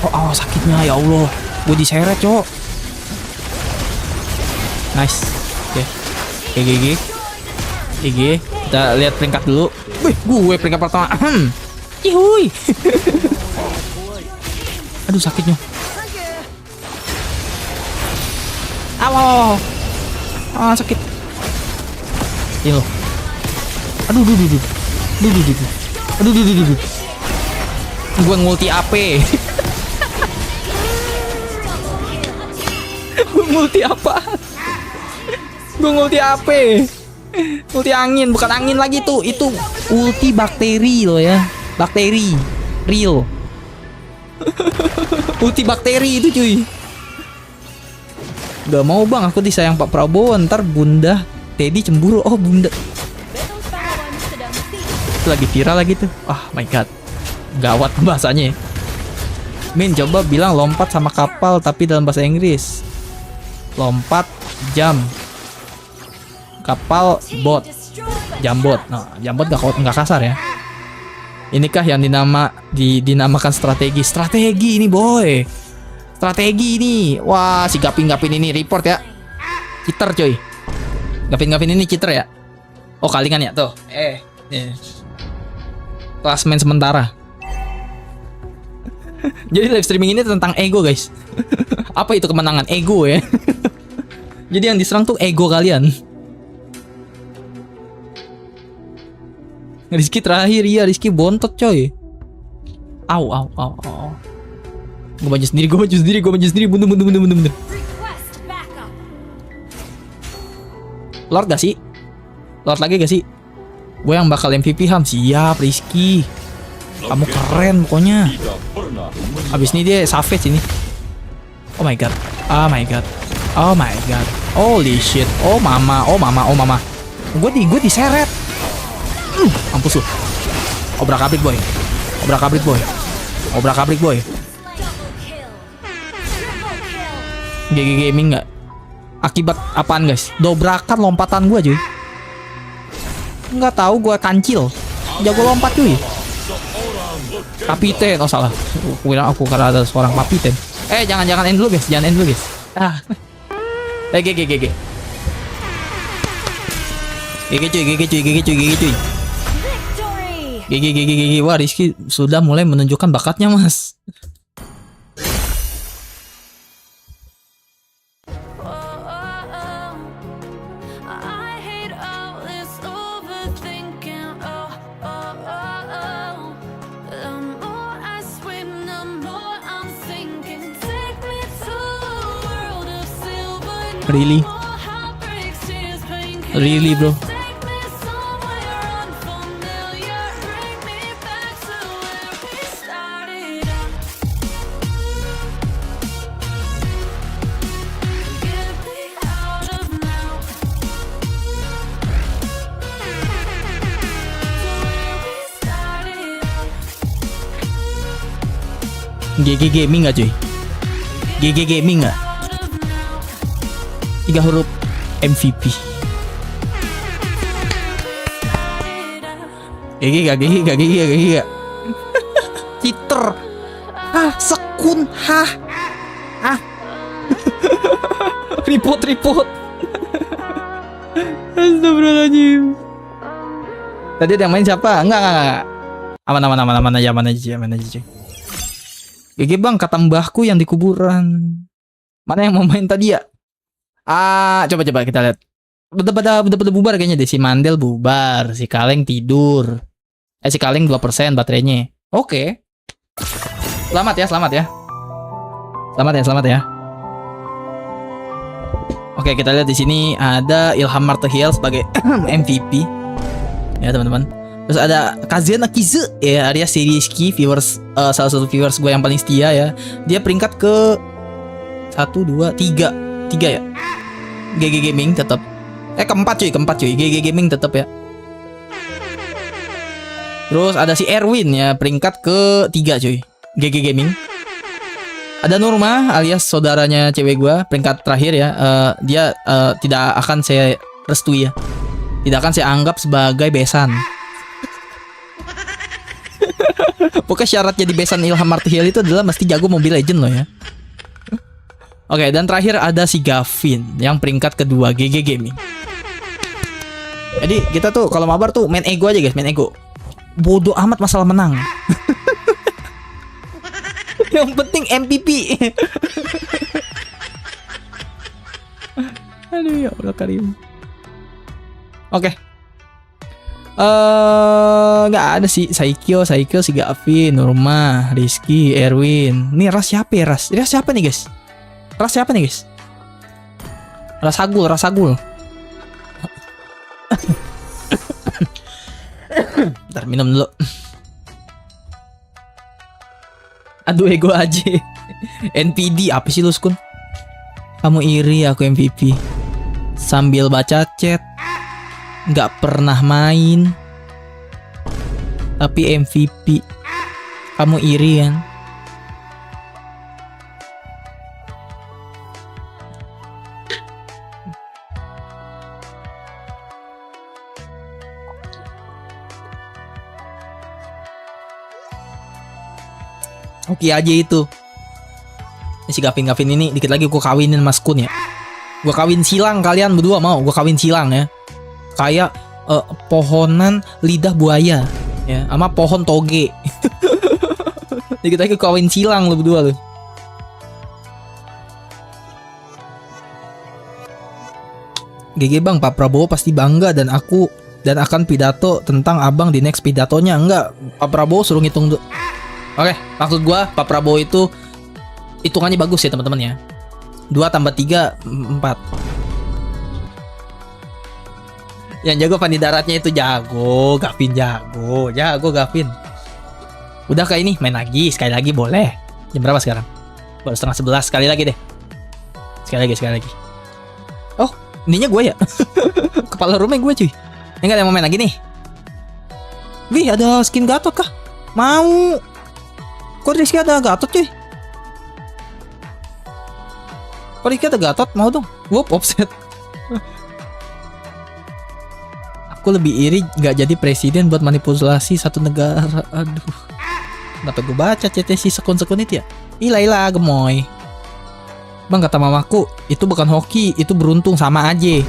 Oh sakitnya ya Allah. Gue diseret cok. Nice. Oke. GG. Kita lihat peringkat dulu. Wih, gue peringkat pertama. Ihui. Aduh sakitnya. Sakit. Ini loh. Aduh. Gue ngulti AP. Gue ngulti apa? Gue ngulti AP. Ulti angin, bukan angin lagi tuh. Itu ulti bakteri loh ya. Bakteri. Real. Ulti bakteri itu cuy. Gak mau bang, aku disayang Pak Prabowo. Ntar Bunda Teddy cemburu. Oh Bunda itu lagi viral lagi tuh. Oh my god, gawat bahasanya. Min coba bilang lompat sama kapal tapi dalam bahasa Inggris. Lompat jam, kapal bot, jambot. Nah jambot gak kasar ya. Inikah yang dinamakan strategi. Strategi ini boy. Strategi ini. Wah si Gapin ini report ya. Cheater coy. Gapin ini cheater ya. Oh kalingan ya tuh. Klasmen sementara. Jadi live streaming ini tentang ego guys. Apa itu kemenangan? Ego ya. Jadi yang diserang tuh ego kalian. Rizky terakhir ya, Rizky bontot coy. Au. Gue maju sendiri, bener. Lord gak sih? Lord lagi gak sih? Gue yang bakal MVP Ham. Siap Rizky. Kamu keren pokoknya. Abis ini dia savage ini. Oh my god. Holy shit. Oh mama. Gue diseret. Mampus lu. Obrak abrik boy. GG Gaming nggak? Akibat apaan guys? Dobrakan lompatan gue cuy. Nggak tahu gue kancil. Jago lompat cuy. Kapiten. Oh salah. Aku karena ada seorang kapiten. Jangan end dulu guys. GG. GG. Wah Rizky sudah mulai menunjukkan bakatnya mas. Really bro. GG Gaming gak cuy? GG Gaming gak? 3 huruf MVP. GG gak? Cheater. Sekun. Report. Astagfirullahaladzim. Tadi ada yang main siapa? Enggak. Aman aja cuy. GG bang, kata mbahku yang di kuburan. Mana yang mau main tadi ya? Coba kita lihat. Udah pada bubar kayaknya deh. Si Mandel bubar, si Kaleng tidur. Si Kaleng 2% baterainya. Oke. Selamat ya. Selamat ya. Oke, kita lihat di sini ada Ilham Martahil sebagai MVP. Ya, teman-teman. Terus ada Kazuya Nakizu ya, alias Seriski, viewers salah satu viewers gue yang paling setia ya. Dia peringkat ke 1 2 3 ya. GG Gaming tetap. Keempat cuy. GG Gaming tetap ya. Terus ada si Erwin ya, peringkat ke 3 cuy. GG Gaming. Ada Nurma alias saudaranya cewek gue, peringkat terakhir ya. Dia tidak akan saya restui ya. Tidak akan saya anggap sebagai besan. Pokoknya syarat jadi besan Ilham Martahil itu adalah mesti jago Mobile Legend loh ya. Oke, dan terakhir ada si Gavin yang peringkat kedua, GG Gaming. Jadi kita tuh kalau mabar tuh main ego aja guys, main ego. Bodoh amat masalah menang. Yang penting MVP. Aduh ya Allah Karim. Oke. Nggak ada sih Saikyo, si Gavin, Nurma, Rizky, Erwin. Nih Ras siapa ya Ras? Ras siapa nih guys? Ras Sagul. Bentar minum dulu. Aduh ego aja. NPD apa sih lu Skun? Kamu iri aku MVP. Sambil baca chat. Nggak pernah main. Tapi MVP. Kamu iri kan? Oke aja itu. Ini si Gavin ini dikit lagi gue kawinin Mas Kun ya. Gue kawin silang, kalian berdua mau? Gue kawin silang ya. Kayak pohonan lidah buaya ya, sama pohon toge. Dikit lagi kawin silang lu berdua lu. GG bang, Pak Prabowo pasti bangga dan akan pidato tentang abang di next pidatonya. Enggak, Pak Prabowo suruh ngitung dulu. Oke, maksud gua Pak Prabowo itu hitungannya bagus ya teman-teman ya. 2 tambah 3 4. Yang jago Fani daratnya itu jago, Gavin jago Gavin. Udah kayak ini main lagi, sekali lagi boleh. Jam berapa sekarang? Baru 10:30, sekali lagi deh. Sekali lagi. Oh, ininya gue ya. Kepala rumah gue cuy. Enggak ada yang mau main lagi nih. Wih, ada skin Gatot kah? Mau. Kok Rizky ada Gatot cuy? Kok Rizky ada Gatot? Mau dong. Whoop, offset. Aku lebih iri gak jadi presiden buat manipulasi satu negara. Aduh. Kenapa gue baca chatnya si sekun-sekun itu ya? Ila gemoy. Bang kata mamaku, itu bukan hoki, itu beruntung sama aja.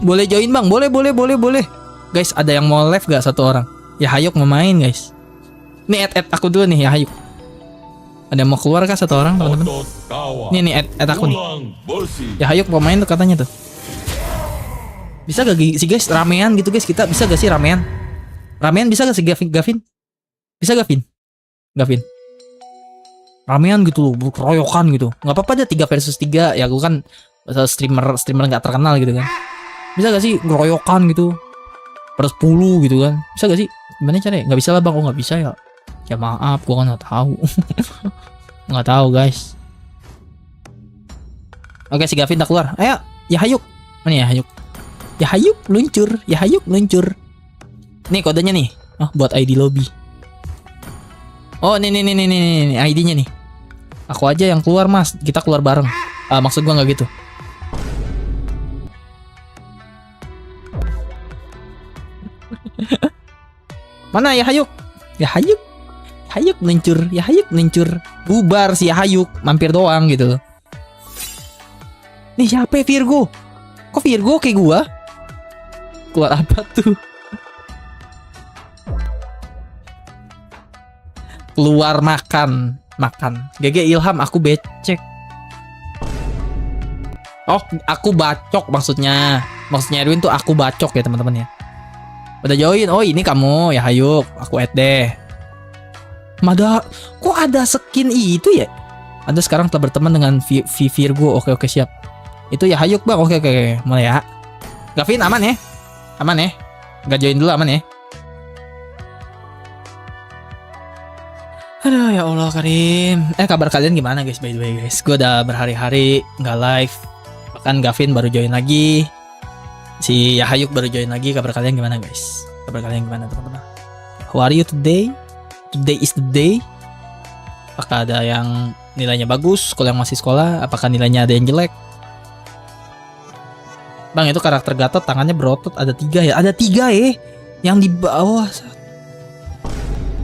Boleh join bang? Boleh. Guys, ada yang mau live gak satu orang? Ya hayuk mau main guys. Nih add aku dulu nih ya hayuk. Ada yang mau keluar kah satu orang teman-teman? Nih add aku nih. Ya hayuk mau main tuh katanya tuh. Bisa gak sih guys ramean gitu guys, kita bisa gak sih ramean? Ramean bisa gak sih Gavin? Bisa Gavin? Ramean gitu loh, keroyokan gitu. Gak apa-apa aja 3 versus 3. Ya gue kan streamer gak terkenal gitu kan. Bisa gak sih keroyokan gitu? Per 10 gitu kan. Bisa gak sih? Gimana caranya? Gak bisa lah bang, gak bisa ya. Ya maaf, gue kan gak tahu. Gak tahu guys. Oke si Gavin udah keluar. Ayo, ya hayuk. Mana ya hayuk? Ya hayuk luncur. Nih kodenya nih. Oh, buat ID lobby. Oh, nih ID-nya nih. Aku aja yang keluar, Mas. Kita keluar bareng. Maksud gua nggak gitu. Mana ya hayuk? Hayuk luncur. Bubar si hayuk, mampir doang gitu. Nih siapa ya Virgo? Kok Virgo kayak gua? Keluar apa tuh? Keluar makan. Makan. GG Ilham, aku becek. Oh, aku bacok maksudnya. Maksudnya Erwin tuh aku bacok ya teman-teman ya. Udah join. Oh, ini kamu ya Hayuk. Aku add deh. Mada, kok ada skin itu ya? Anda sekarang telah berteman dengan Virgo. Oke, siap. Itu ya Hayuk bang. Oke. Mulai ya. Gavin aman ya? Aman ya? Gak join dulu aman ya? Aduh ya Allah Karim. Kabar kalian gimana guys, by the way guys? Gue udah berhari-hari nggak live. Bahkan Gavin baru join lagi. Si Yahayuk baru join lagi. Kabar kalian gimana guys? Kabar kalian gimana teman-teman? How are you today? Today is the day. Apakah ada yang nilainya bagus? Kalau yang masih sekolah, apakah nilainya ada yang jelek? Bang, itu karakter Gatot tangannya berotot ada 3 ya? Ada 3 ya? Yang di bawah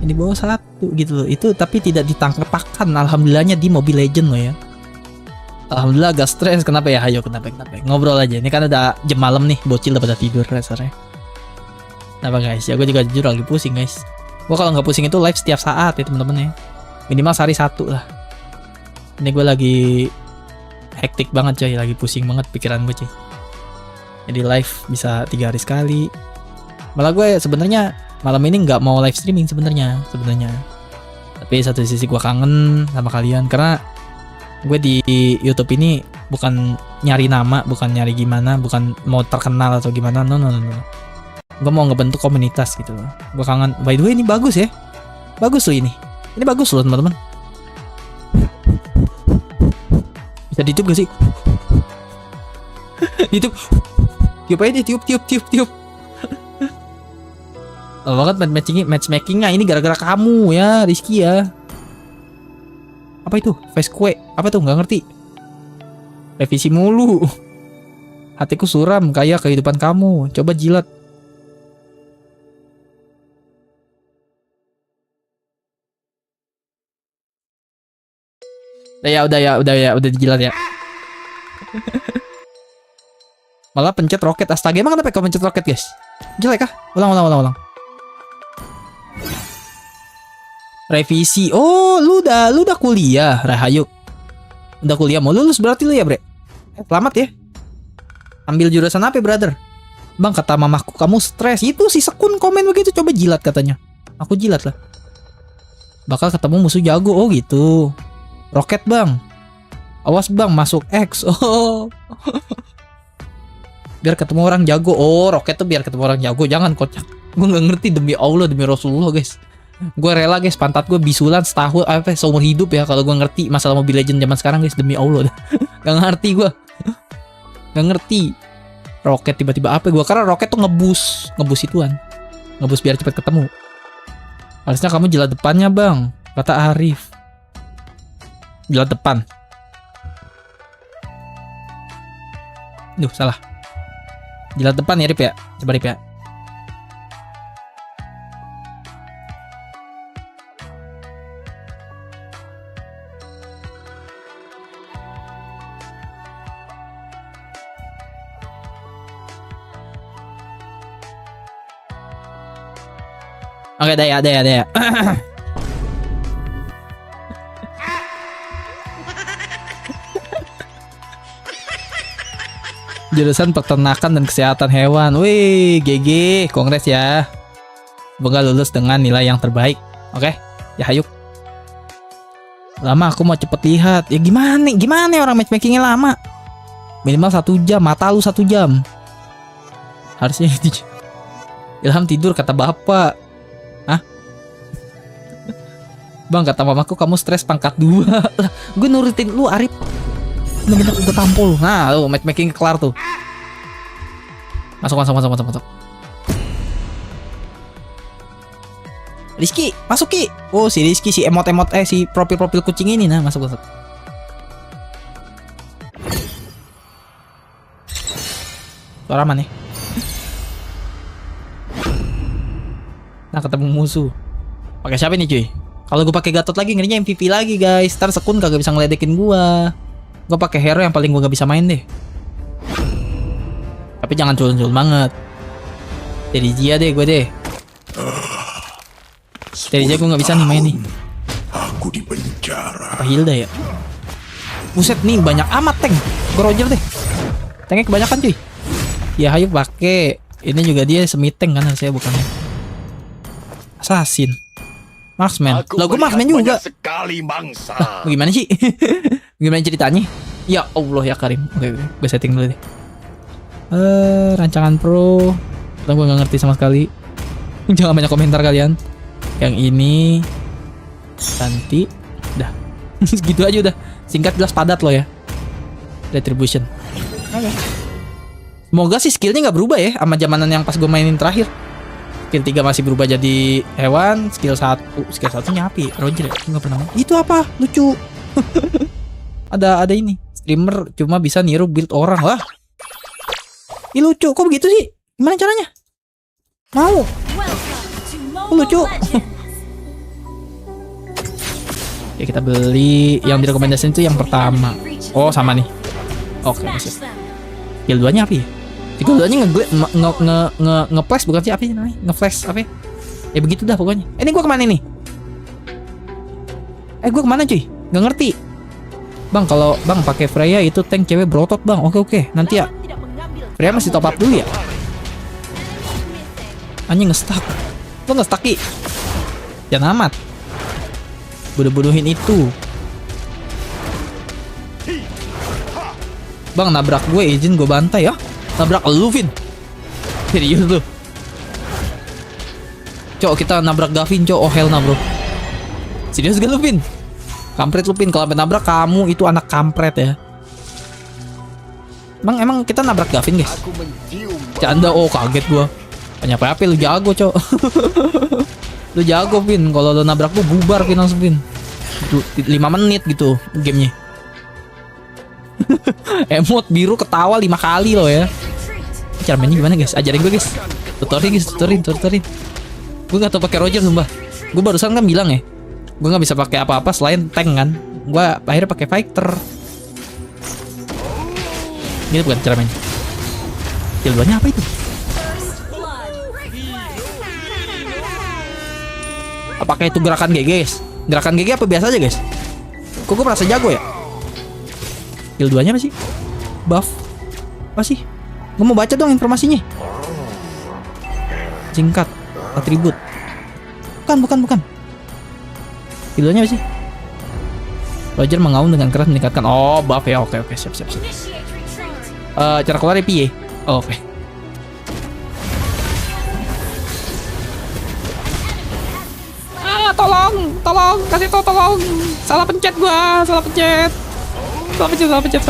yang di bawah 1 gitu loh. Itu tapi tidak ditangkap pakan. Alhamdulillahnya di Mobile Legend loh ya. Alhamdulillah agak stres. Kenapa ya? Ayo kenapa? Ngobrol aja. Ini kan udah jam malam nih. Bocil udah pada tidur rasanya. Kenapa guys? Ya gue juga jujur lagi pusing guys. Gue kalau nggak pusing itu live setiap saat ya teman-teman ya. Minimal sehari 1 lah. Ini gue lagi hektik banget coy. Lagi pusing banget pikiran gue coy. Jadi live bisa 3 hari sekali. Malah gue sebenarnya malam ini nggak mau live streaming sebenarnya. Tapi satu sisi gue kangen sama kalian karena gue di YouTube ini bukan nyari nama, bukan nyari gimana, bukan mau terkenal atau gimana. No. Gue mau ngebentuk komunitas gitu loh. Gue kangen. By the way ini bagus ya. Bagus loh ini. Ini bagus loh teman-teman. Bisa di YouTube gak sih? YouTube. Tiup aja deh, tiup. Oh banget matchmakingnya ini gara-gara kamu ya, Rizky ya. Apa itu? Face kue? Apa tuh? Nggak ngerti. Revisi mulu. Hatiku suram kayak kehidupan kamu. Coba jilat. Udah dijilat ya. Malah pencet roket. Astaga, emang kenapa kau pencet roket guys? Jelek kah? Ulang. Revisi. Oh, lu udah kuliah, Rahayuk. Udah kuliah, mau lulus berarti lu ya, Bre? Selamat ya. Ambil jurusan apa, brother? Bang, kata mamaku kamu stres. Itu si Sekun komen begitu, coba jilat katanya. Aku jilat lah. Bakal ketemu musuh jago. Oh, gitu. Roket, Bang. Awas, Bang, masuk X. Oh. Biar ketemu orang jago. Oh, roket tuh biar ketemu orang jago. Jangan kocak. Gue nggak ngerti demi Allah, demi Rasulullah, guys. Gue rela, guys. Pantat gue bisulan setahun, seumur hidup ya. Kalau gue ngerti masalah Mobile Legends zaman sekarang, guys. Demi Allah. Gak ngerti gue. Gak ngerti. Roket tiba-tiba apa gue? Karena roket tuh ngebus ituan. Ngebus biar cepet ketemu. Harusnya kamu jilat depannya, Bang. Kata Arif. Jilat depan. Duh, salah. Jilat depan ya, Rip ya. Coba Rip ya. Oke, ada ya. Jurusan peternakan dan kesehatan hewan. Wih, GG, kongres ya. Semoga lulus dengan nilai yang terbaik. Oke, ya Hayuk. Lama aku mau cepet lihat. Ya gimana orang matchmakingnya lama. Minimal 1 jam, mata lu 1 jam. Harusnya Ilham tidur kata bapak. Hah? Bang, kata mamaku kamu stres pangkat 2. Gue nurutin lu, Arif. Bener-bener udah tampol. Nah, tuh matchmaking kelar tuh. Masuk. Rizky, masuk Ki. Oh, si Rizky, si emot-emot si profil-profil kucing ini. Nah, masuk. Suara mana nih? Nah, ketemu musuh. Pakai siapa nih, cuy? Kalau gue pakai Gatot lagi, ngerinya MVP lagi, guys. Ntar Sekun kagak bisa ngeledekin gua. Gue pakai hero yang paling gue gak bisa main deh. Tapi jangan culun-culun banget. Terizia deh gue deh. Terizia gue gak bisa nih main nih. Aku dibenci. bicara. Apa Hilda ya? Buset nih banyak amat tank. Gue Roger deh. Tanknya kebanyakan cuy. Ya ayo pakai. Ini juga dia semi tank kan saya bukannya. Assassin. Marksman. Lah gue marksman juga. Banyak sekali mangsa. Gimana sih? Gimana ceritanya? Ya Allah ya Karim. Oke, gue setting dulu deh. Rancangan pro. Gue gak ngerti sama sekali. Jangan banyak komentar kalian. Yang ini ganti. Udah. Gitu aja udah. Singkat jelas padat loh ya. Retribution. Oke. Semoga sih skillnya nggak berubah ya sama zamanan yang pas gue mainin terakhir. Skill 3 masih berubah jadi hewan. Skill 1 nya api. Roger ya? Nggak pernah main. Itu apa? Lucu. ada ini. Streamer cuma bisa niru build orang. Wah. Ih lucu. Kok begitu sih? Gimana caranya? Mau. Kok lucu. Ya kita beli. Yang direkomendasikan itu yang pertama. Oh sama nih. Oke masih. Skill 2 nya api ya? Skill 2 nya nge-flash bukan sih apa namanya? Nge-flash apa ya? Ya begitu dah pokoknya. Ini gua kemana nih? Gua kemana cuy? Gak ngerti. Bang kalau bang pakai Freya itu tank cewek berotot bang. Oke. Nanti ya. Freya masih top up dulu ya? Anjing nge-stuck. Lo nge-stuck Ki? Jangan amat. Bodoh-bodohin itu. Bang nabrak gue izin gue bantai ya. Nabrak lu Vin. Serius lu. Cok kita nabrak Gavin cok. Oh hell nah bro. Serius gak lu Vin? Kampret lu Vin. Kalau sampai nabrak kamu itu anak kampret ya. Emang kita nabrak Gavin guys? Canda. Oh kaget gue. Banyak apa lu jago cok. Lu jago Vin. Kalau lu nabrak gue bubar Vin langsung Vin. 5 menit gitu gamenya. Emot biru ketawa 5 kali loh ya. Cara mainnya gimana guys? Ajarin gue guys. Tutorin. Gue gak tau pakai Roger sumpah. Gue barusan kan bilang ya. Gue gak bisa pakai apa-apa selain tank kan. Gue akhirnya pakai fighter. Ini bukan cara mainnya. Skill 2 nya apa itu? Apakah itu gerakan GG guys? Gerakan GG apa biasa aja guys? Kok gue merasa jago ya? Skill 2 nya apa sih? Buff. Apa sih? Gue mau baca dong informasinya. Singkat. Atribut. Bukan. Skill 2 nya apa sih? Roger mengaum dengan keras meningkatkan. Oh buff ya. Oke. Siap. Cara keluar piye? Oh, oke. Tolong. Kasih tolong. Salah pencet gua. Salah pencet. Sorry pencet.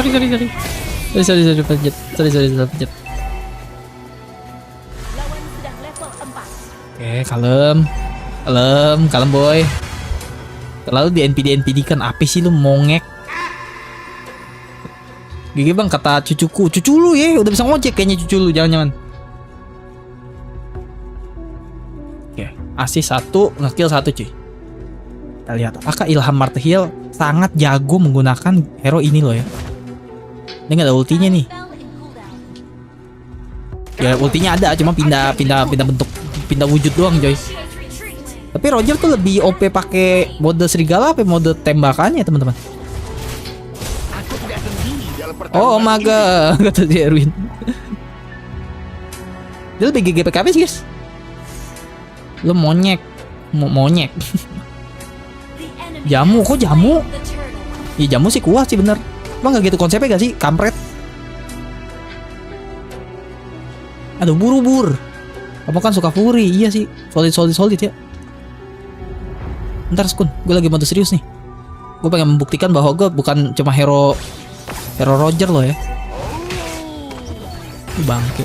Oke, kalem boy. Terlalu di NPD kan apa sih lu mongek? Gigi bang kata cucu lu ya udah bisa ngojek kayaknya cucu lu jangan. Oke, asis 1, ngekill 1 cuy. Kita lihat apakah Ilham Marthiel sangat jago menggunakan hero ini loh ya. Ini nggak ada ultinya nih. Ya ultinya ada cuma pindah bentuk, pindah wujud doang coy. Tapi Roger tuh lebih OP pakai mode serigala apa mode tembakannya teman-teman. Oh my god, kata si Erwin. Dia lebih GG PKP sih guys. Lu monyek. Jamu, kok jamu? Ya jamu sih kuat sih bener. Emang gak gitu konsepnya gak sih? Kampret. Aduh buru. Kamu kan suka Fury. Iya sih. Solid ya. Ntar Skun, gue lagi mode serius nih. Gue pengen membuktikan bahwa gue bukan cuma hero Roger loh ya. Bangke.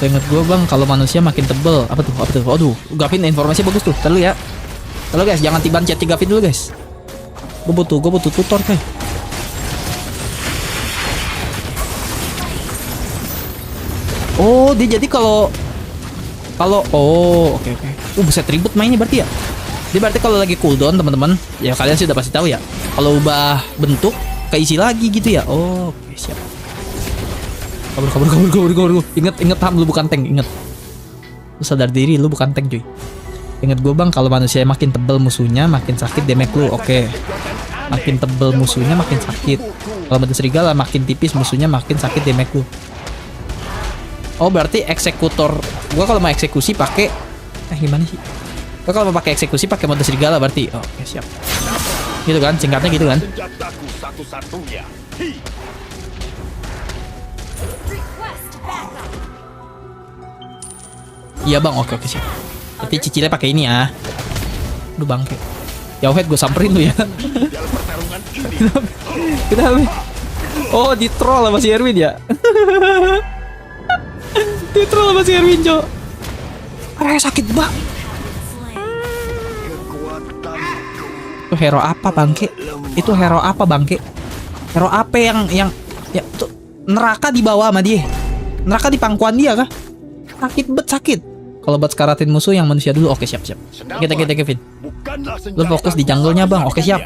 Ingat gue bang, kalau manusia makin tebel. Apa tuh? Aduh, Gavin informasinya bagus tuh. Terlalu ya. Terlalu guys, jangan tiban chat Gavin dulu guys. Gue butuh tutor coy. Oh, dia jadi kalau oke. Buset ribet mainnya berarti ya. Dia berarti kalau lagi cooldown teman-teman, ya kalian sih udah pasti tahu ya. Kalau ubah bentuk keisi lagi gitu ya. Oh, oke siap. Kabur. Ingat Ham, lu bukan tank, ingat. Lu sadar diri, lu bukan tank cuy. Ingat gue bang, kalau manusia makin tebel musuhnya makin sakit damage lu. Oke. Makin tebel musuhnya makin sakit. Kalau mata serigala makin tipis musuhnya makin sakit damage lu. Oh berarti eksekutor. Gua kalau mau eksekusi pakai gimana sih? Gua kalau mau pakai eksekusi pakai mata serigala berarti. Oke, siap. Gitu kan, singkatnya gitu kan. Senjataku satu-satunya. Iya bang, oke siap. Berarti cicilnya pakai ini ya. Aduh bangke. Jauhet gue samperin lu ya. Dalam pertarungan ini, Kenapa? Oh di troll sama si Erwin ya. Di troll sama si Erwin cok. Sakit banget. Itu hero apa bangke? Itu hero apa bangke? Hero apa yang ya tuh neraka di bawah sama dia? Neraka di pangkuan dia kah? Sakit. Kalau buat sekaratin musuh yang manusia dulu, oke siap. Kita Kevin. bukanlah Lu fokus di jungle-nya bang, oke siap.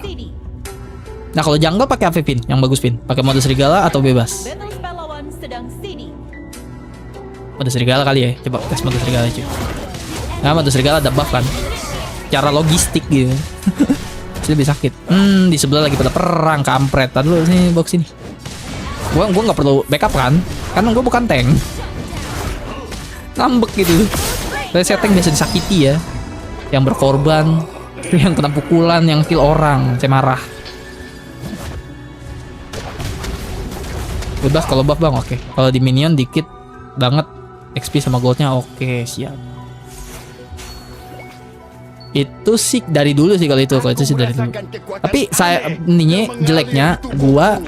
Nah kalau jungle pakai apa Vin? Yang bagus Vin? Pakai mode serigala atau bebas? Mode serigala kali ya. Coba tes mode serigala cuy. Nah mode serigala ada buff kan? Cara logistik gitu. Jadi lebih sakit. Di sebelah lagi pada perang kampret. Tadi dulu sini box ini. Gua nggak perlu backup kan? Karena gua bukan tank. Ngambek gitu. Saya tank biasa disakiti ya. Yang berkorban, yang kena pukulan, yang kill orang, saya marah. Bebas kalau buff bang, oke. Kalau di minion dikit banget XP sama goldnya, oke siap. Itu sih dari dulu sih kalau itu sih dari dulu. Tapi saya ininya jeleknya, gua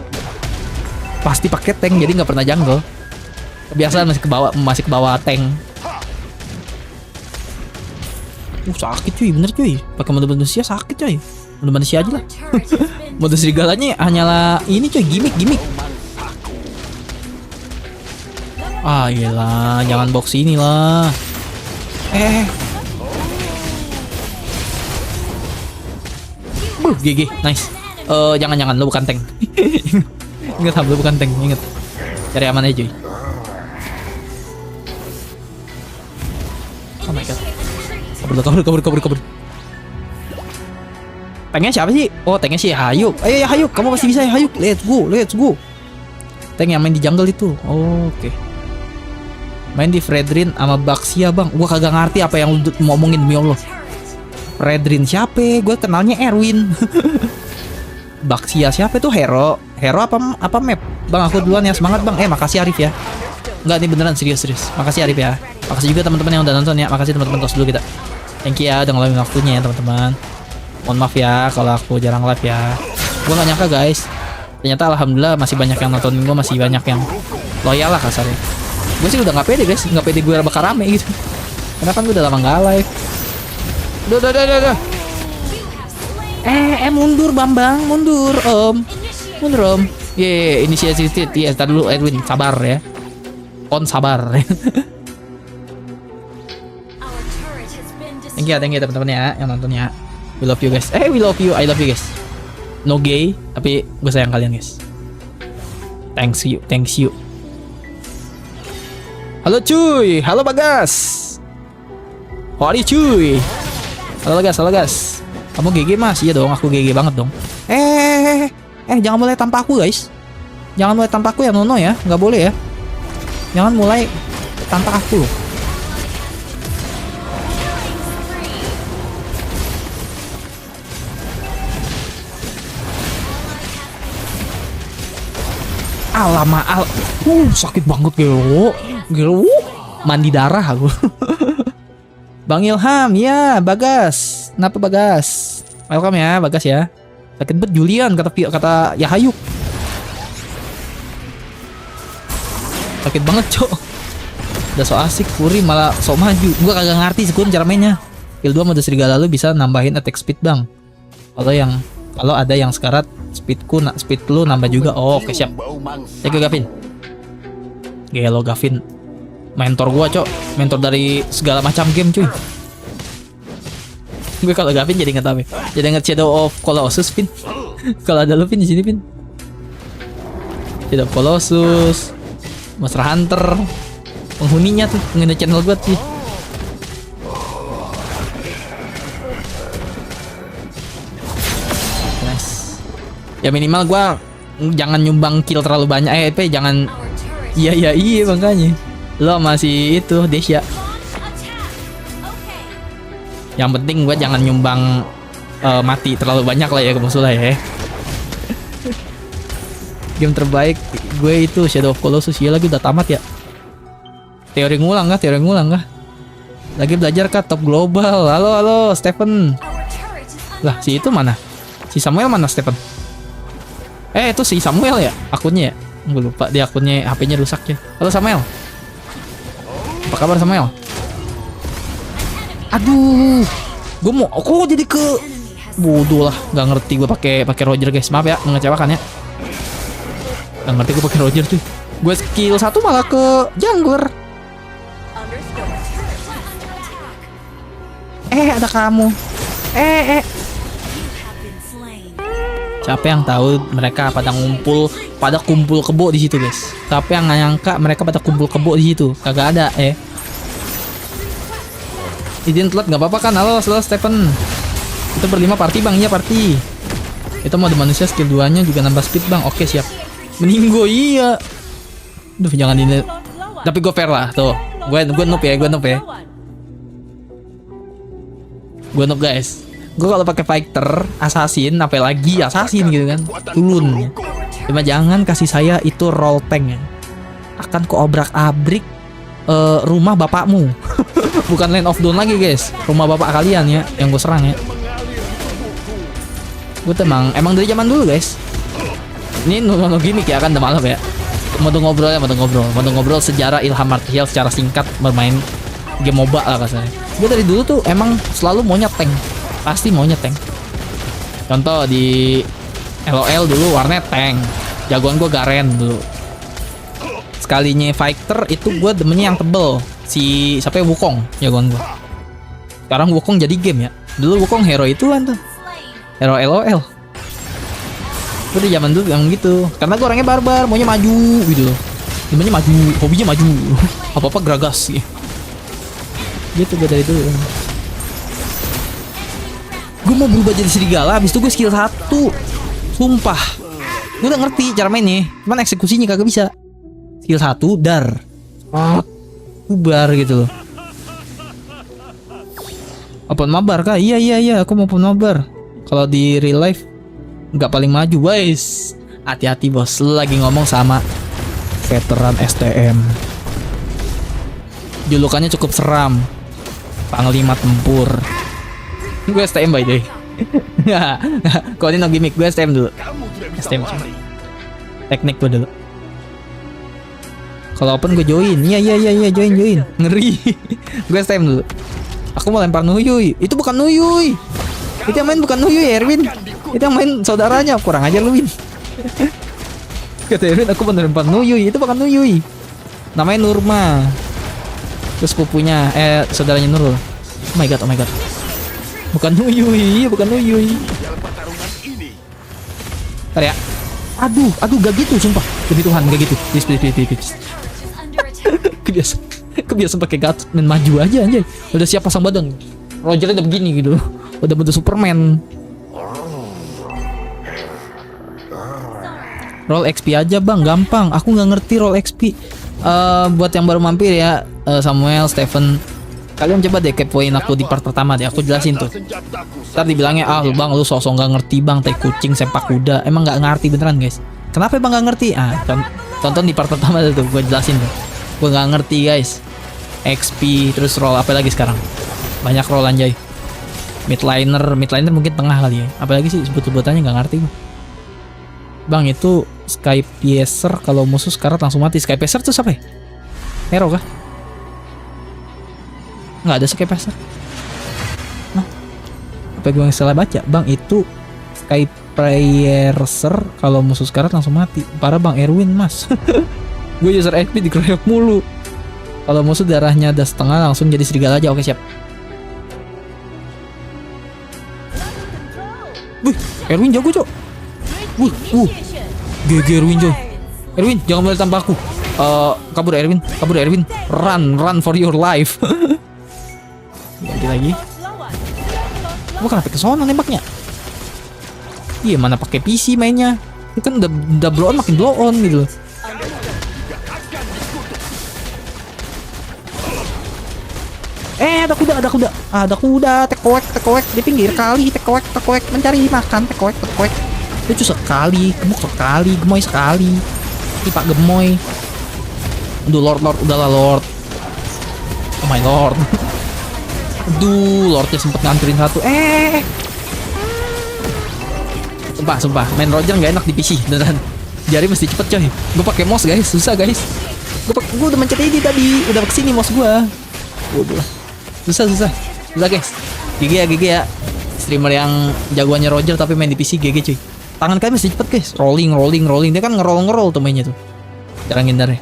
pasti pakai tank jadi nggak pernah jungle. Kebiasaan masih ke bawah tank. Sakit cuy, bener cuy. Pakai mode manusia sakit cuy. Mode manusia aja lah. Mode serigalanya hanyalah ini cuy, gimmick. Ah iyalah, jangan box ini lah. GG, nice. Jangan lu bukan tank. Ingat Ham, lu bukan tank, ingat. Cari aman aja cuy. Oh my god. Kabur. Tanknya siapa sih? Oh, tanknya si Hayuk. Ayo ya Hayuk, kamu pasti bisa ya Hayuk. Let's go. Tank yang main di jungle itu. Oh, oke. Main di Fredrin sama Baxia, Bang. Gua kagak ngerti apa yang lu ngomongin demi Allah. Fredrin siapa? Gua kenalnya Erwin. Baxia siapa tuh? Hero apa map? Bang, aku duluan ya. Semangat, Bang. Makasih Arif ya. Enggak, ini beneran serius. Makasih Arif ya. Makasih juga teman-teman yang udah nonton ya. Makasih teman-teman tos dulu kita. Thank you ya udah ngeluangin waktunya ya teman-teman. Mohon maaf ya kalau aku jarang live ya. Gue gak nyangka guys. Ternyata alhamdulillah masih banyak yang nontonin gue, masih banyak yang loyal lah kasarnya. Gue sih udah gak pede guys, gak pede gue bakal rame gitu. Karena kan gue udah lama gak live. Udah. Mundur Bambang, mundur Om. Inisiatif. Tadi dulu Edwin, sabar ya. Sabar. Thank you teman-teman ya yang nonton ya. We love you guys. We love you, I love you guys. No gay, tapi gue sayang kalian guys. Thanks you. Halo cuy, halo Bagas. How are you cuy? Halo Bagas. Kamu GG mas? Iya dong, aku GG banget dong. Jangan mulai tanpa aku guys. Jangan mulai tanpa aku ya Nono ya, nggak boleh ya. Jangan mulai tanpa aku loh. Sakit banget gelo. Mandi darah aku. Bang Ilham, ya Bagas. Kenapa Bagas? Welcome ya Bagas ya. Sakit banget Julian kata Yahayuk. Sakit banget cok. Udah so asik Furi malah so maju. Gua kagak ngerti sekuan cara mainnya. Kill 2 mode serigala lu bisa nambahin attack speed bang. Kalau ada yang sekarat speed lu nambah juga. Oh, oke siap. Jaga Gavin. Gelo Gavin. Mentor gua, Cok. Mentor dari segala macam game, cuy. Gue kalau Gavin jadi inget apa? Jadi inget Shadow of Colossus, Pin. Kalau ada lu Pin di sini, Pin. Shadow of Colossus. Monster Hunter. Penghuninya tuh, pengguna channel gue sih. Nice. Ya minimal gue jangan nyumbang kill terlalu banyak. Jangan. Iya makanya. Lo masih itu Desya. Yang penting gue jangan nyumbang mati terlalu banyak lah ya ke musuh lah ya. Game terbaik gue itu Shadow of Colossus. Ya lagi udah tamat ya. Teori ngulang kah? Lagi belajar kah top global? Halo Stephen. Lah si itu mana? Si Samuel mana Stephen? Itu si Samuel ya akunnya ya? Gue lupa dia akunnya, HP-nya rusak ya. Halo Samuel. Apa kabar Samuel? Aduh. Gue mau kok jadi ke bodoh lah, nggak ngerti gue pakai Roger guys. Maaf ya mengecewakan ya. Nggak ngerti gue pakai Roger tuh. Gue skill 1 malah ke jungler. Ada kamu. Siapa yang tahu mereka pada kumpul kebo di situ guys. Siapa yang nggak nyangka mereka pada kumpul kebo di situ? Kagak ada. Izin telat nggak apa-apa kan? Halo Stephen. Itu berlima party bang, iya party. Itu mode manusia skill 2-nya juga nambah speed bang. Oke siap. Meninggo iya. Duh jangan ini. Tapi gue fair lah tuh. Gue noob ya. Gue noob guys. Gue kalau pakai fighter, assassin, apalagi assassin gitu kan, turun. Cuma jangan kasih saya itu roll tank ya. Akan kuobrak-abrik rumah bapakmu. Bukan Land of Dawn lagi guys, rumah bapak kalian ya, yang gue serang ya. Gue emang dari zaman dulu guys. Ini no gimmick ya kan, udah malam ya. Mode ngobrol sejarah Ilham Martial secara singkat bermain game MOBA lah kasarnya. Gue dari dulu tuh emang selalu maunya tank. Pasti maunya tank. Contoh di LOL dulu warnet tank. Jagoan gue Garen dulu. Sekalinya fighter itu gue demennya yang tebel. Siapa ya, Wukong jagoan gue. Sekarang Wukong jadi game ya. Dulu Wukong hero itu kan tuh. Hero LOL. Gue di zaman dulu yang gitu. Karena gue orangnya barbar, maunya maju gitu. Demennya maju, hobinya maju. Apa-apa geragas gitu. Gitu gue dari dulu. Gue mau berubah jadi serigala, habis itu gue skill 1. Sumpah. Gue udah ngerti cara mainnya, cuman eksekusinya kagak bisa. Skill 1 dar. Bubar gitu loh. Open mabar kah? Iya, aku mau open mabar. Kalau di real life nggak paling maju, guys. Hati-hati bos, lu lagi ngomong sama veteran STM. Julukannya cukup seram. Panglima tempur. Gue STM by the way. Kalau ini no gimmick, gue STM dulu. STM cuma teknik gue dulu. Kalau open gue join. Iya join. Ngeri. Gue STM dulu. Aku mau lempar Nuyuy. Itu bukan Nuyuy. Itu yang main bukan Nuyuy Erwin. Itu yang main saudaranya. Kurang ajar lu Win. Kata Erwin aku mau lempar Nuyuy. Itu bukan Nuyuy. Namanya Nurma. Terus pupunya saudaranya Nurul. Oh my god. Bukan Nuyuy. Ntar ya. Aduh, gak gitu sumpah. Demi Tuhan, gak gitu. Please. Kebiasaan pakai gatot main maju aja anjay. Udah siap pasang badan. Rogernya udah begini gitu. Udah bentuk Superman. Roll XP aja bang, gampang. Aku nggak ngerti roll XP. Buat yang baru mampir ya, Samuel, Stephen, kalian coba deh kepoin aku di part pertama deh. Aku jelasin tuh. Ntar dibilangnya bang lu sosok nggak ngerti bang, tai kucing sepak kuda. Emang nggak ngerti beneran guys. Kenapa bang nggak ngerti? Tonton di part pertama tuh, gue jelasin tuh. Gue nggak ngerti guys. XP terus roll apa lagi sekarang? Banyak roll anjay. Midliner mungkin tengah kali ya. Apalagi sih sebut-sebutannya nggak ngerti gue. Bang itu Sky Piercer kalau musuh sekarat langsung mati. Sky Piercer tuh siapa ya? Hero kah? Nggak ada Sky Piercer. Nah, apa gue yang salah baca? Bang itu Sky Piercer kalau musuh sekarat langsung mati. Parah bang Erwin mas. Gue user XP dikeroyok mulu. Kalau musuh darahnya ada setengah langsung jadi serigala aja. Oke siap. Wih, Erwin jago cok. GG Erwin coy. Erwin jangan mulai tanpa aku. Kabur Erwin, kabur Erwin. Run for your life. Lagi. Gua kenapa ke sono nembaknya? Iya, mana pakai PC mainnya. Itu kan udah blow on, makin blow on gitu loh. Ada kuda, tekoek di pinggir kali, tekoek mencari makan, tekoek. Lucu sekali, gemuk sekali, gemoy sekali. Ih, Pak Gemoy. Aduh, Lord, udahlah Lord. Oh my Lord. Aduh, Lordnya sempet nganterin satu. Sumpah, main Roger nggak enak di PC, beneran. Jari mesti cepet coy. Gue pakai mouse guys, susah guys. Gue udah mencet ini tadi, udah kesini mouse gue. Waduh, susah guys. GG ya. Streamer yang jagoannya Roger tapi main di PC GG cuy. Tangan kalian mesti cepet guys. Rolling. Dia kan ngerol tuh mainnya tuh. Jarang hindar ya.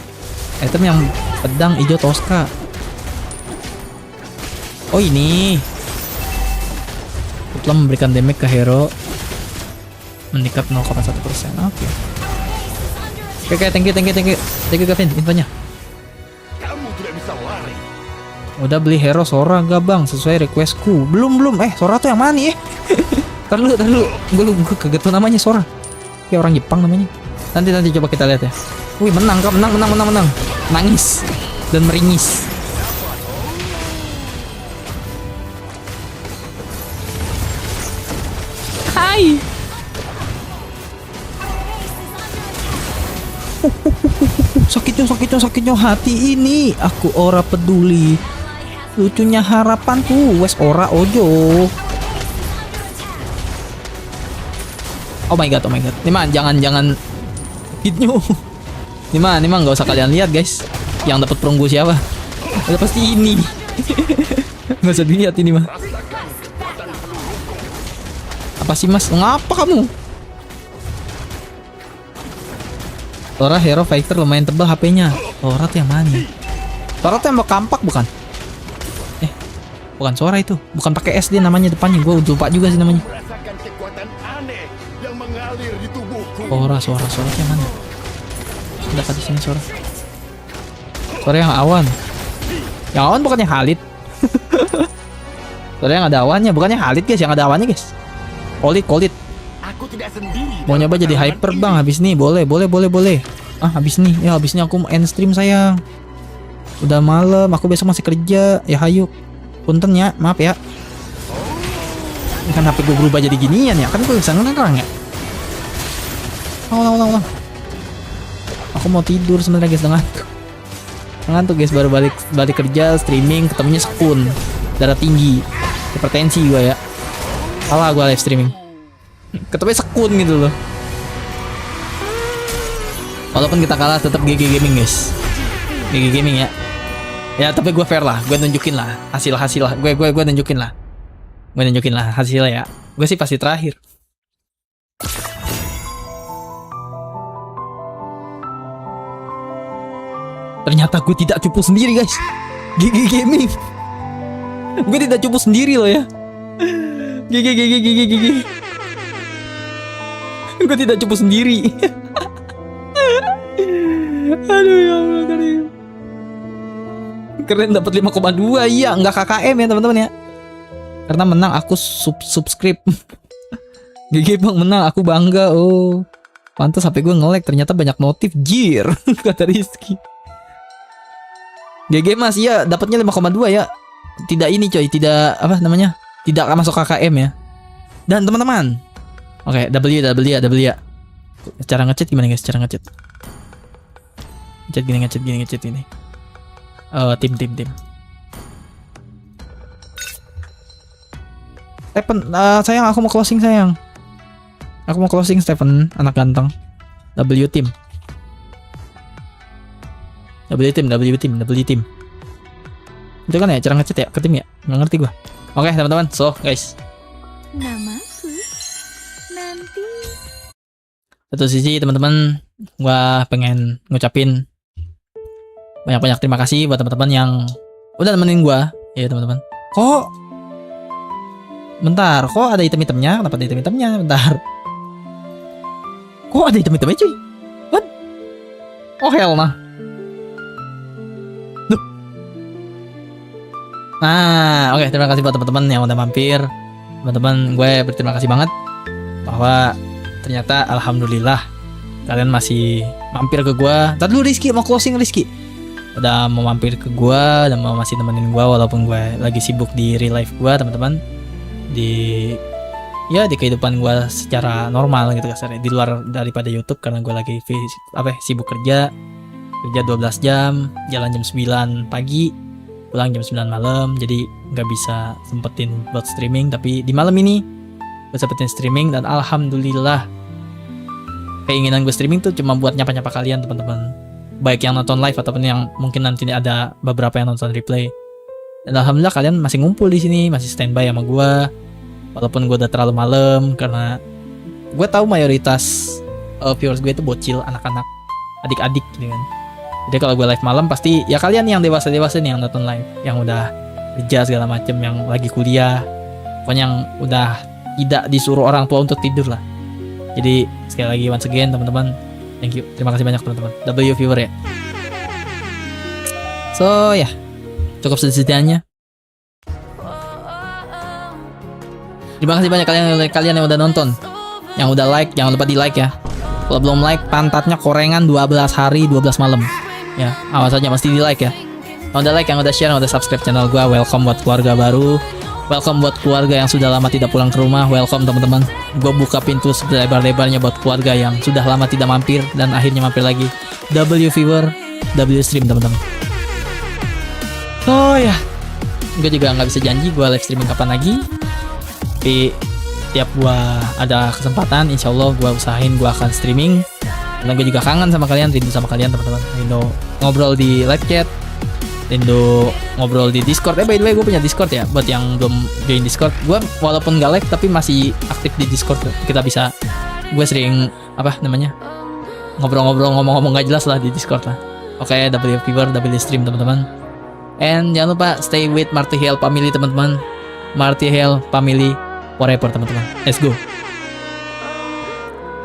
Item yang pedang hijau Tosca. Oh ini. Setelah memberikan damage ke hero meningkat 0,1%. Oke. Oke, thank you Gavin infonya. Kamu tidak bisa lari. Udah beli hero Sora gak bang sesuai requestku? Belum. Sora tuh yang mana ya? Ntar dulu. Gue kaget tuh namanya Sora. Kayak orang Jepang namanya. Nanti coba kita lihat ya. Wih, menang. Nangis dan meringis. Hai. Sakitnya hati ini. Aku ora peduli. Lucunya harapanku wes ora ojo. Oh my god. Ini mah jangan hitnya. Ini mah nggak usah kalian lihat guys. Yang dapat perunggu siapa? Udah pasti ini. Nggak usah dilihat ini mah. Apa sih mas? Ngapa kamu? Sora hero fighter lumayan tebal HP-nya. Sora tuh yang mana? Sora tuh yang mau kampak bukan? Bukan Sora itu. Bukan pakai S dia namanya depannya. Gue lupa juga sih namanya. Merasakan kekuatan aneh yang mengalir di tubuhku. Sora tuh yang mana? Udah di sini Sora. Sora yang awan. Yang awan bukannya Khalid. Sora yang ada awannya, bukannya Khalid guys. Yang ada awannya guys. Kolit. Aku tidak sendiri. Mau nyoba jadi hyper bang habis nih. Boleh. Habis nih. Ya habis nih aku end stream sayang. Udah malam, aku besok masih kerja. Ya hayu. Punten ya, maaf ya. Ini kan HP gue berubah jadi ginian ya. Kan gue bisa ngerang ya. Ulang. Aku mau tidur sebenarnya guys, ngantuk guys, baru balik kerja streaming ketemunya Sekun. Darah tinggi. Hipertensi gue ya. Salah gue live streaming. Ketemunya Sekun gitu loh. Walaupun kita kalah tetap GG Gaming guys. GG Gaming ya. Ya tapi gue fair lah, gue nunjukin lah hasil lah, gue nunjukin lah hasilnya ya. Gue sih pasti terakhir. Ternyata gue tidak cupu sendiri guys. GG Gaming. Gue tidak cupu sendiri loh ya. GG. Gue tidak cupu sendiri. Aduh ya Allah tadi. Keren dapat 5,2. Iya, nggak KKM ya teman-teman ya. Karena menang aku subscribe. GG bang menang, aku bangga. Oh, pantas HP gue nge-lag. Ternyata banyak notif. Jir, kata Rizky. GG mas, iya dapatnya 5,2 ya. Tidak ini coy, tidak apa namanya? Tidak masuk KKM ya. Dan teman-teman, oke, W. Cara ngechat gimana guys? Cara ngechat. Ngechat gini. Tim. Stephen, sayang aku mau closing sayang. Aku mau closing Stephen, anak ganteng. W team. Itu kan ya cara ngechat ya ke tim ya? Nggak ngerti gua. Oke teman-teman, so guys. Namaku nanti. Satu sisi teman-teman, gua pengen ngucapin banyak-banyak terima kasih buat teman-teman yang udah nemenin gua ya teman-teman. Bentar, kok ada item-itemnya? Kenapa ada item-itemnya? Bentar. Kok ada item-itemnya cuy? What? Oh hell nah. Nah, oke, terima kasih buat teman-teman yang udah mampir. Teman-teman, gue berterima kasih banget bahwa ternyata alhamdulillah kalian masih mampir ke gue. Ntar dulu Rizky mau closing Rizky. Udah mau mampir ke gue dan mau masih nemenin gue walaupun gue lagi sibuk di real life gue, teman-teman. Di kehidupan gue secara normal gitu kasarnya, di luar daripada YouTube karena gue lagi sibuk kerja 12 jam, jalan jam 9 pagi, pulang jam 9 malam, jadi nggak bisa sempetin buat streaming. Tapi di malam ini gue sempetin streaming dan alhamdulillah keinginan gue streaming tuh cuma buat nyapa-nyapa kalian teman-teman, baik yang nonton live ataupun yang mungkin nanti ada beberapa yang nonton replay. Dan alhamdulillah kalian masih ngumpul di sini, masih standby sama gue walaupun gue udah terlalu malam, karena gue tahu mayoritas viewers gue itu bocil, anak-anak, adik-adik gitu kan. Jadi kalau gue live malam pasti ya kalian yang dewasa-dewasa nih yang nonton live, yang udah kerja segala macem, yang lagi kuliah, pokoknya yang udah tidak disuruh orang tua untuk tidur lah. Jadi sekali lagi once again teman-teman, thank you, terima kasih banyak teman-teman. W viewer ya. So ya, cukup sedikitnya. Terima kasih banyak kalian yang udah nonton, yang udah like, jangan lupa di like ya. Kalau belum like, pantatnya korengan 12 hari 12 malam. Ya, awas aja mesti di like ya. Yang udah like, yang udah share, yang udah subscribe channel gue, welcome buat keluarga baru. Welcome buat keluarga yang sudah lama tidak pulang ke rumah. Welcome teman-teman. Gue buka pintu selebar-lebarnya buat keluarga yang sudah lama tidak mampir dan akhirnya mampir lagi. W viewer, W stream teman-teman. Oh ya, gue juga nggak bisa janji gue live streaming kapan lagi. Tapi tiap gue ada kesempatan, insya Allah gue usahain gue akan streaming. Karena gue juga kangen sama kalian, rindu sama kalian teman-teman. Rindu ngobrol di live chat, rindu ngobrol di Discord. By the way gue punya Discord ya, buat yang belum join Discord. Gue walaupun gak live tapi masih aktif di Discord. Kita bisa, gue sering ngobrol-ngobrol, ngomong-ngomong gak jelas lah di Discord lah. Oke, W viewer, W stream teman-teman. And jangan lupa stay with Marty Hale family teman-teman. Marty Hale family forever teman-teman. Let's go.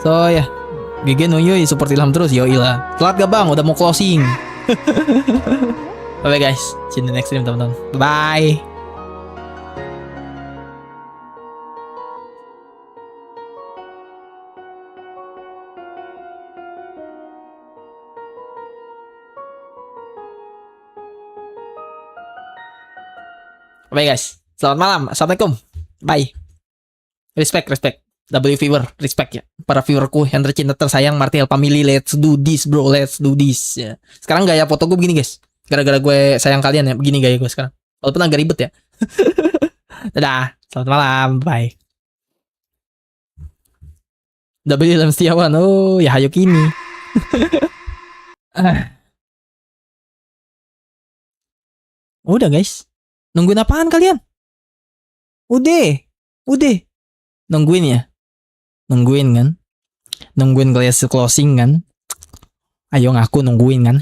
So ya, GG Nuyoy support Ilham terus. Yoi lah. Telat gak bang? Udah mau closing. Bye bye guys. See you in the next stream teman-teman. Bye. Bye guys. Selamat malam. Assalamualaikum. Bye. Respect. W viewer, respect ya. Para viewerku yang tercinta tersayang, Martial family, let's do this bro, let's do this ya. Sekarang gaya foto gue begini guys. Gara-gara gue sayang kalian ya, begini gaya gue sekarang. Walaupun agak ribet ya. Dadah, selamat malam, bye. W Ilham Setiawan, oh ya hayo kini. Udah guys. Nungguin apaan kalian? Udah. Nungguin ya. Nungguin kan. Nungguin kelas closing kan. Ayo ngaku nungguin kan.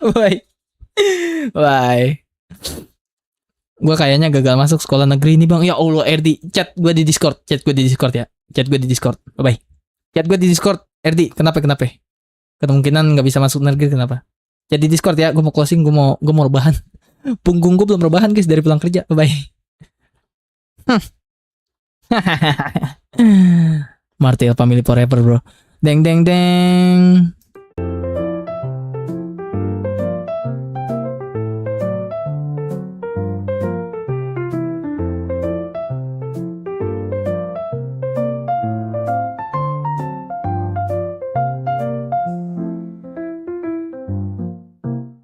Bye. Gue kayaknya gagal masuk sekolah negeri nih bang. Ya Allah RD. Chat gue di Discord ya. Chat gue di Discord. Bye. Chat gue di Discord. RD. Kenapa? Kemungkinan gak bisa masuk negeri kenapa? Chat di Discord ya. Gue mau closing. Gue mau rebahan. Punggung gue belum rebahan guys dari pulang kerja. Bye. Martial family forever bro. Deng.